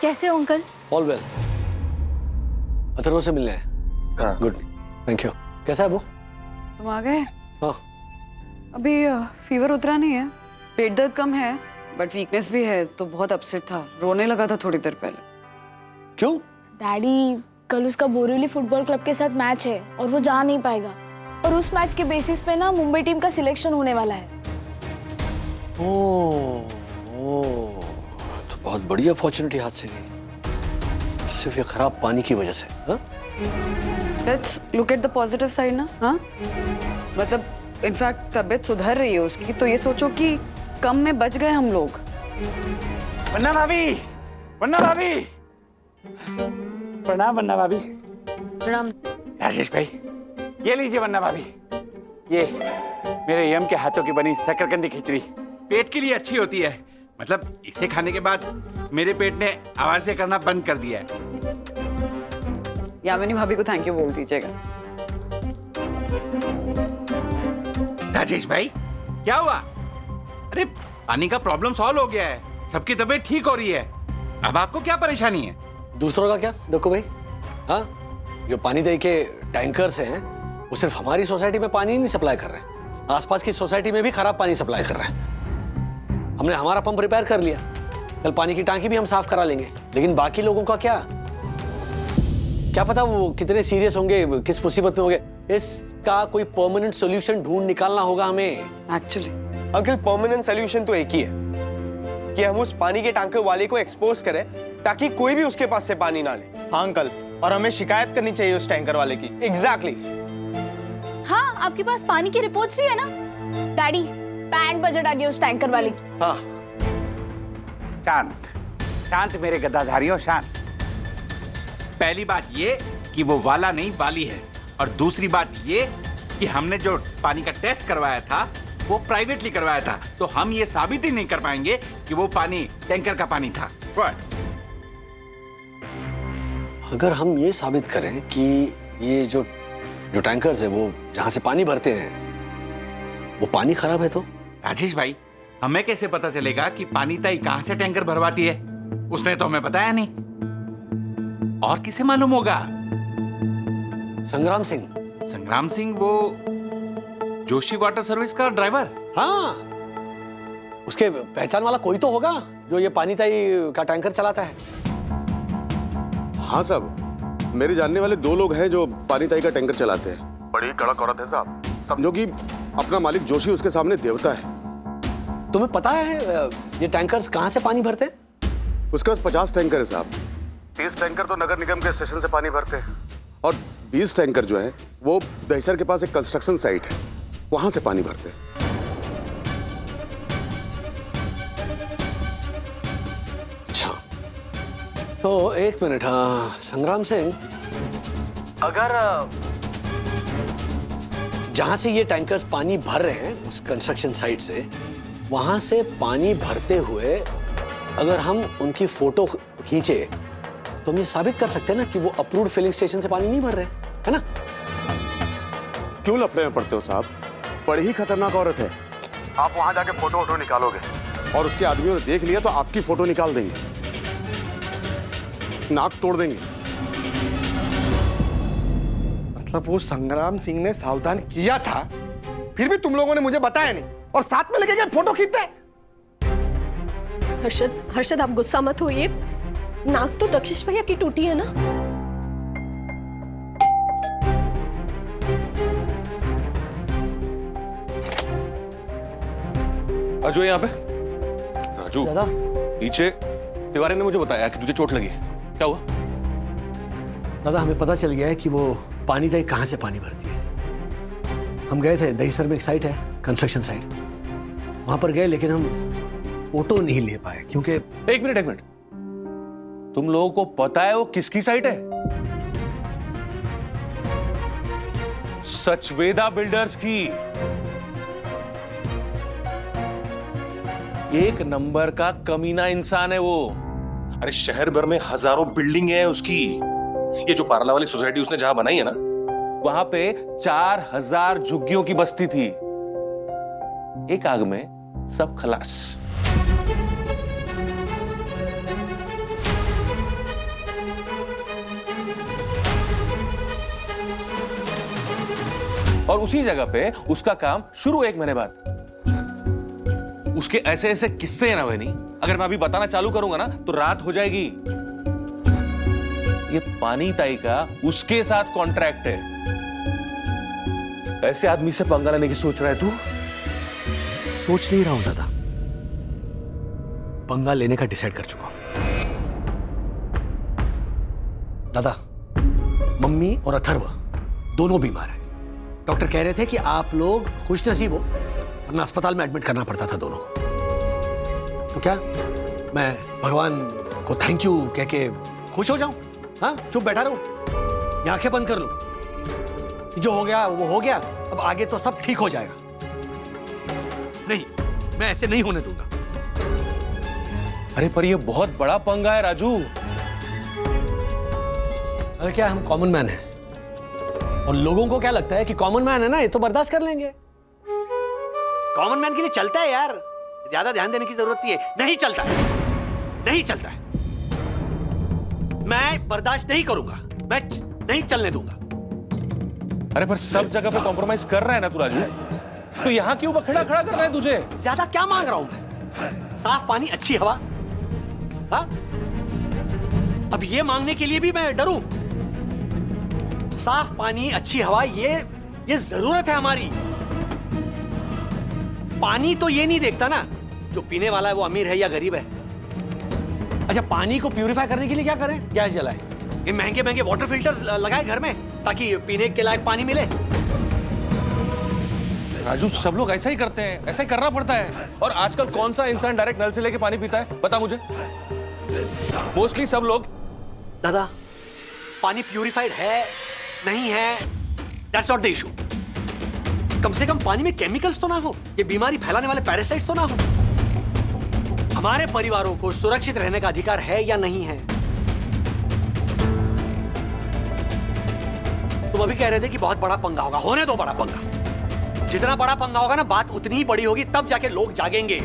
कैसे हो अंकल? All well. अथर्व से मिलने हैं। Good, thank you. कैसा है वो? तुम आ गए? हाँ। अभी फीवर उतरा नहीं है, पेट दर्द कम है, बट वीकनेस भी है तो बहुत अपसेट था, रोने लगा था थोड़ी देर पहले। क्यों? डैडी, कल उसका बोरीवली फुटबॉल क्लब के साथ मैच है और वो जा नहीं पाएगा, और उस मैच के बेसिस पे ना मुंबई टीम का सिलेक्शन होने वाला है। ओह, तो बहुत बड़ी अपॉर्चुनिटी हाथ से गई, सिर्फ ये खराब पानी की वजह से। हाँ? Let's look at the positive side ना। हाँ, मतलब इनफैक्ट तबीयत सुधर रही है उसकी, तो ये सोचो कि कम में बच गए हम लोग। वन्ना भाभी, वन्ना भाभी, प्रणाम वन्ना भाभी। प्रणाम राजेश भाई, ये लीजिए वन्ना भाभी, ये मेरे यम के हाथों की बनी शकरकंदी खिचड़ी पेट के लिए अच्छी होती है। मतलब इसे खाने के बाद मेरे पेट ने आवाजें करना बंद कर दिया है। यामिनी भाभी को थैंक यू बोल दीजिएगा। राजेश भाई, क्या हुआ? अरे पानी का प्रॉब्लम सॉल्व हो गया है, सबकी तबीयत ठीक हो रही है। अब आपको क्या परेशानी है? दूसरों का क्या? देखो भाई, हाँ, जो पानी दे के टैंकर्स हैं वो सिर्फ हमारी सोसाइटी में पानी नहीं सप्लाई कर रहे हैं, आसपास की सोसाइटी में भी खराब पानी सप्लाई कर रहे हैं। हमने हमारा पंप रिपेयर कर लिया, कल पानी की टांकी भी हम साफ करा लेंगे, लेकिन बाकी लोगों का क्या पता वो कितने सीरियस होंगे, किस मुसीबत में होंगे। इसका कोई परमानेंट सॉल्यूशन ढूंढ निकालना होगा हमें। एक्चुअली अंकल, परमानेंट सॉल्यूशन तो एक ही है कि हम उस पानी के टैंकर वाले को एक्सपोज करें ताकि कोई भी उसके पास से पानी ना ले। हाँ अंकल, और हमें शिकायत करनी चाहिए उस टैंकर वाले की। एग्जैक्टली। हाँ, आपके पास पानी की रिपोर्ट्स भी है ना? डैडी, बैंड बजा डालिए उस टैंकर वाले की। हाँ, शांत शांत मेरे गद्दाधारियों, शांत। पहली बात ये कि वो वाला नहीं वाली है, और दूसरी बात ये कि हमने जो पानी का टेस्ट करवाया था वो प्राइवेटली करवाया था, तो हम ये साबित ही नहीं कर पाएंगे कि वो पानी टैंकर का पानी था। अगर हम ये साबित करें कि ये जो टैंकर्स है वो जहां से पानी भरते हैं वो पानी खराब है, तो राजेश भाई, हमें कैसे पता चलेगा कि पानी ताई कहां से टैंकर भरवाती है? उसने तो हमें बताया नहीं, और किसे मालूम होगा? संग्राम सिंह। संग्राम सिंह, वो जोशी वाटर सर्विस का ड्राइवर? हाँ, उसके पहचान वाला कोई तो होगा जो ये पानी ताई का टैंकर चलाता है। हाँ साहब, मेरे जानने वाले 2 लोग हैं जो पानी ताई का टैंकर चलाते हैं। बड़ी कड़क औरत है साहब, समझो कि अपना मालिक जोशी उसके सामने देवता है। तुम्हें पता है ये टैंकर्स कहाँ से पानी भरते हैं? उसके पास 50 टैंकर है साहब। 30 टैंकर तो नगर निगम के स्टेशन से पानी भरते हैं, और 20 टैंकर जो है वो दहिसर के पास एक कंस्ट्रक्शन साइट है, वहां से पानी भरते हैं। अच्छा, तो एक मिनट। हाँ संग्राम सिंह, अगर जहां से ये टैंकर्स पानी भर रहे हैं उस कंस्ट्रक्शन साइट से, वहां से पानी भरते हुए अगर हम उनकी फोटो खींचे तो हम ये साबित कर सकते हैं ना कि वो अप्रूव्ड फिलिंग स्टेशन से पानी नहीं भर रहे, है ना? क्यों लफड़े में पड़ते हो साहब? बड़ी ही खतरनाक औरत है। आप वहां जाके फोटो निकालोगे और उसके आदमियों ने देख लिया तो आपकी फोटो निकाल देंगे, नाक तोड़ देंगे। मतलब वो संग्राम सिंह ने सावधान किया था, फिर भी तुम लोगों ने मुझे बताया नहीं और साथ में लेके गए फोटो खींचते। हर्षद आप गुस्सा मत होइए, नाक तो दक्षिश भैया की टूटी है ना। राजू यहाँ पे। राजू नीचे तिवारी ने मुझे बताया कि तुझे चोट लगी है, क्या हुआ? दादा, हमें पता चल गया है कि वो पानी ताई कहाँ से पानी भरती है। हम गए थे, दहिसर में एक साइट है, कंस्ट्रक्शन साइट, वहां पर गए, लेकिन हम फोटो नहीं ले पाए क्योंकि। एक मिनट, तुम लोगों को पता है वो किसकी साइट है? सचवेदा बिल्डर्स की। एक नंबर का कमीना इंसान है वो। अरे शहर भर में हजारों बिल्डिंग है उसकी। ये जो पारला वाली सोसाइटी उसने जहां बनाई है ना, वहां पे 4000 झुग्गियों की बस्ती थी। एक आग में सब खलास। और उसी जगह पे उसका काम शुरू 1 महीने बाद। उसके ऐसे ऐसे किस्से हैं ना बहनी, अगर मैं अभी बताना चालू करूंगा ना तो रात हो जाएगी। ये पानी ताई का उसके साथ कॉन्ट्रैक्ट है। ऐसे आदमी से पंगा लेने की सोच रहा है तू? सोच नहीं रहा हूं दादा, पंगा लेने का डिसाइड कर चुका हूं। दादा, मम्मी और अथर्व दोनों बीमार हैं। डॉक्टर कह रहे थे कि आप लोग खुशनसीब हो, वरना अस्पताल में एडमिट करना पड़ता था दोनों को। तो क्या मैं भगवान को थैंक यू कह के खुश हो जाऊं? हाँ, चुप बैठा रहूं या आंखें बंद कर लूं? जो हो गया वो हो गया, अब आगे तो सब ठीक हो जाएगा। नहीं, मैं ऐसे नहीं होने दूंगा। अरे पर ये बहुत बड़ा पंगा है राजू। अरे क्या हम कॉमन मैन हैं, और लोगों को क्या लगता है कि कॉमन मैन है ना, ये तो बर्दाश्त कर लेंगे। कॉमन मैन के लिए चलता है यार, ज्यादा ध्यान देने की जरूरत नहीं है। नहीं चलता है, नहीं चलता है। मैं बर्दाश्त नहीं करूंगा, मैं नहीं चलने दूंगा। अरे पर सब जगह पे कॉम्प्रोमाइज कर रहा है ना तू राजू, तो यहाँ क्यों खड़ा खड़ा कर रहा है तुझे? ज्यादा क्या मांग रहा हूं मैं? साफ पानी, अच्छी हवा। हाँ, अब ये मांगने के लिए भी मैं डरूं? साफ पानी, अच्छी हवा, ये जरूरत है हमारी। पानी तो ये नहीं देखता ना जो पीने वाला है वो अमीर है या गरीब है। अच्छा, पानी को प्यूरिफाई करने के लिए क्या करें? गैस जलाएं, ये महंगे महंगे वाटर फिल्टर्स लगाए घर में ताकि पीने के लायक पानी मिले। राजू, सब लोग ऐसा ही करते हैं, ऐसा ही करना पड़ता है। और आजकल कौन सा इंसान डायरेक्ट नल से लेके पानी पीता है, बता मुझे? मोस्टली सब लोग। दादा, पानी प्यूरिफाइड है नहीं है, दैट्स नॉट द इशू। कम से कम पानी में केमिकल्स तो ना हो, ये बीमारी फैलाने वाले पैरासाइट्स तो ना हो। हमारे परिवारों को सुरक्षित रहने का अधिकार है या नहीं है? तुम अभी कह रहे थे कि बहुत बड़ा पंगा होगा, होने दो बड़ा पंगा। जितना बड़ा पंगा होगा ना, बात उतनी ही बड़ी होगी, तब जाके लोग जागेंगे।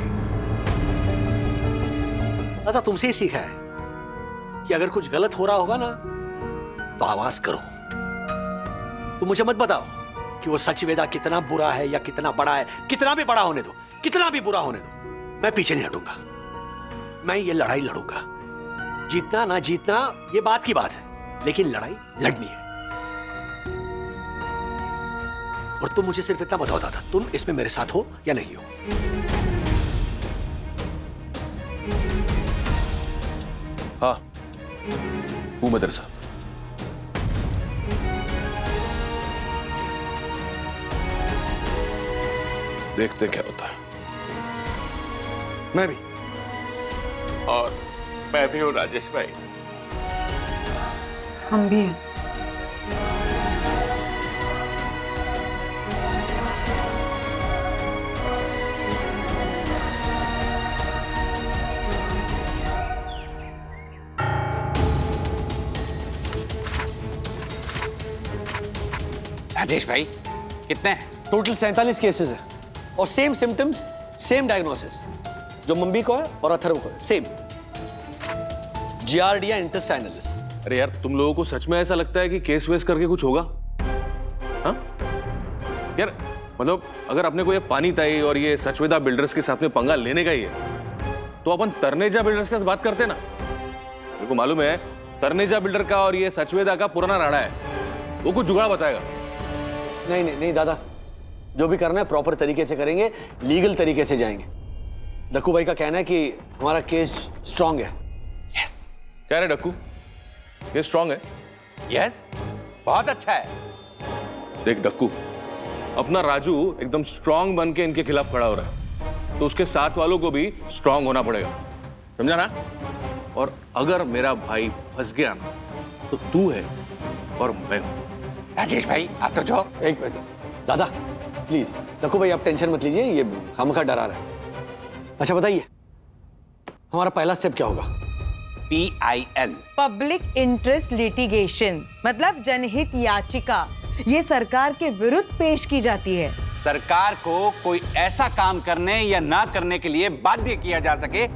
दादा, तुमसे ही सीखा है कि अगर कुछ गलत हो रहा होगा ना तो आवाज करो। तुम मुझे मत बताओ कि वो सचवेदा कितना बुरा है या कितना बड़ा है। कितना भी बड़ा होने दो, कितना भी बुरा होने दो, मैं पीछे नहीं हटूंगा। मैं ये लड़ाई लड़ूंगा। जीतना ना जीतना ये बात की बात है, लेकिन लड़ाई लड़नी है। और तुम मुझे सिर्फ इतना बताओ दादा, तुम इसमें मेरे साथ हो या नहीं हो? हाँ, हूं मैं तेरे साथ। देखते क्या होता है। मैं भी। और मैं भी हूं राजेश भाई। हम भी हैं। राजेश भाई, कितने हैं? टोटल 47 केसेस है, और सेम सिम्टम्स, सेम डायग्नोसिस, जो मम्मी को है और अथर्व को है, सेम जियार्डिया इंटेस्टाइनलिस। अरे यार, तुम लोगों को सच में ऐसा लगता है कि केस वेस करके कुछ होगा? हाँ यार, मतलब अगर अपने को ये पानी ताई और ये सचवेदा बिल्डर्स के साथ में पंगा लेने का ही है तो अपन तनेजा बिल्डर्स के साथ बात करते ना। मेरे को मालूम है तनेजा बिल्डर का और ये सचवेदा का पुराना राड़ा है, वो कुछ जुगाड़ बताएगा। नहीं नहीं नहीं दादा, जो भी करना है प्रॉपर तरीके से करेंगे, लीगल तरीके से जाएंगे। डक्कू भाई का कहना है कि हमारा केस स्ट्रांग है। यस। क्या रे डक्कू, केस स्ट्रांग है? यस, बहुत अच्छा है। देख डक्कू, अपना राजू एकदम स्ट्रांग बन के इनके खिलाफ खड़ा हो रहा है, तो उसके साथ वालों को भी स्ट्रांग होना पड़ेगा, समझा ना? और अगर मेरा भाई फंस गया ना तो तू है और मैं हूं। राजेश भाई, आप तो जाओ। एक मिनट दादा, प्लीज। डक्कू भाई आप टेंशन मत लीजिए, ये खामखा डरा रहा है। अच्छा बताइए, हमारा पहला स्टेप क्या होगा? PIL, पब्लिक इंटरेस्ट लिटिगेशन, मतलब जनहित याचिका। ये सरकार के विरुद्ध पेश की जाती है। सरकार को कोई ऐसा काम करने या ना करने के लिए बाध्य किया जा सके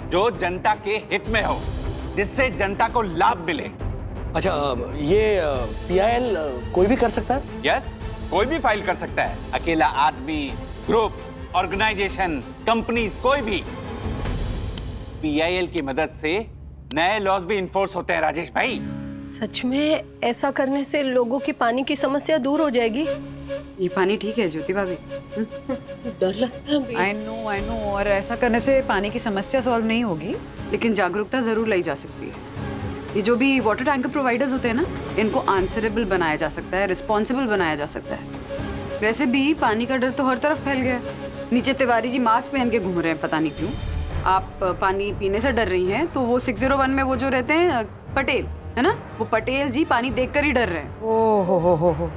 जो जनता के हित में हो, जिससे जनता को लाभ मिले। अच्छा, ये PIL कोई भी कर सकता है? यस, कोई भी फाइल कर सकता है। अकेला आदमी, ग्रुप ऑर्गेनाइजेशन, कंपनीज, कोई भी PIL की मदद से नए लॉज भी इन्फोर्स होते हैं राजेश भाई। सच में ऐसा करने से लोगों की पानी की समस्या दूर हो जाएगी? ये पानी ठीक है ज्योति भाभी? डर लगता है। आई नो और ऐसा करने से पानी की समस्या सॉल्व नहीं होगी, लेकिन जागरूकता जरूर लाई जा सकती है। ये जो भी वाटर टैंकर प्रोवाइडर्स होते हैं ना, इनको आंसरेबल बनाया जा सकता है, रिस्पॉन्सिबल बनाया जा सकता है। वैसे भी पानी का डर तो हर तरफ फैल गया है। नीचे तिवारी जी मास्क पहन के घूम रहे हैं, पता नहीं क्यों। आप पानी पीने से डर रही हैं तो वो 601 में वो जो रहते हैं पटेल, है ना, वो पटेल जी पानी देखकर ही डर रहे हैं। ओ हो।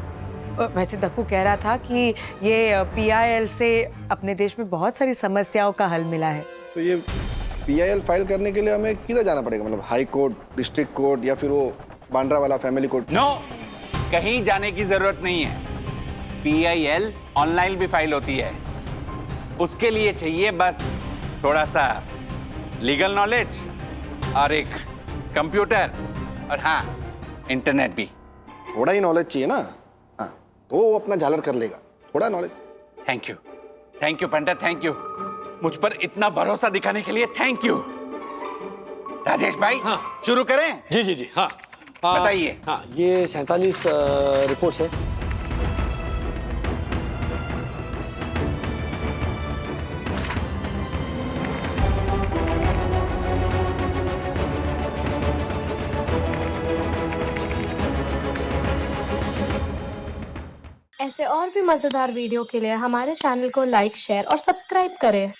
वैसे दक्कू कह रहा था कि ये PIL से अपने देश में बहुत सारी समस्याओं का हल मिला है। तो ये PIL फाइल करने के लिए हमें किधर जाना पड़ेगा? मतलब हाई कोर्ट, डिस्ट्रिक्ट कोर्ट या फिर वो बांद्रा वाला फैमिली कोर्ट? नो, कहीं जाने की जरूरत नहीं है। PIL ऑनलाइन भी फाइल होती है। उसके लिए चाहिए बस थोड़ा सा लीगल नॉलेज और एक कंप्यूटर और हाँ, इंटरनेट भी। थोड़ा ही नॉलेज चाहिए ना, हाँ, तो वो अपना झालर कर लेगा। थोड़ा knowledge. Thank you Pandit, thank you. मुझ पर इतना भरोसा दिखाने के लिए थैंक यू। राजेश भाई, हाँ, शुरू करें? जी, हाँ। बताइए। हाँ, ये 47 रिपोर्ट्स है। ऐसे और भी मजेदार वीडियो के लिए हमारे चैनल को लाइक, शेयर और सब्सक्राइब करें।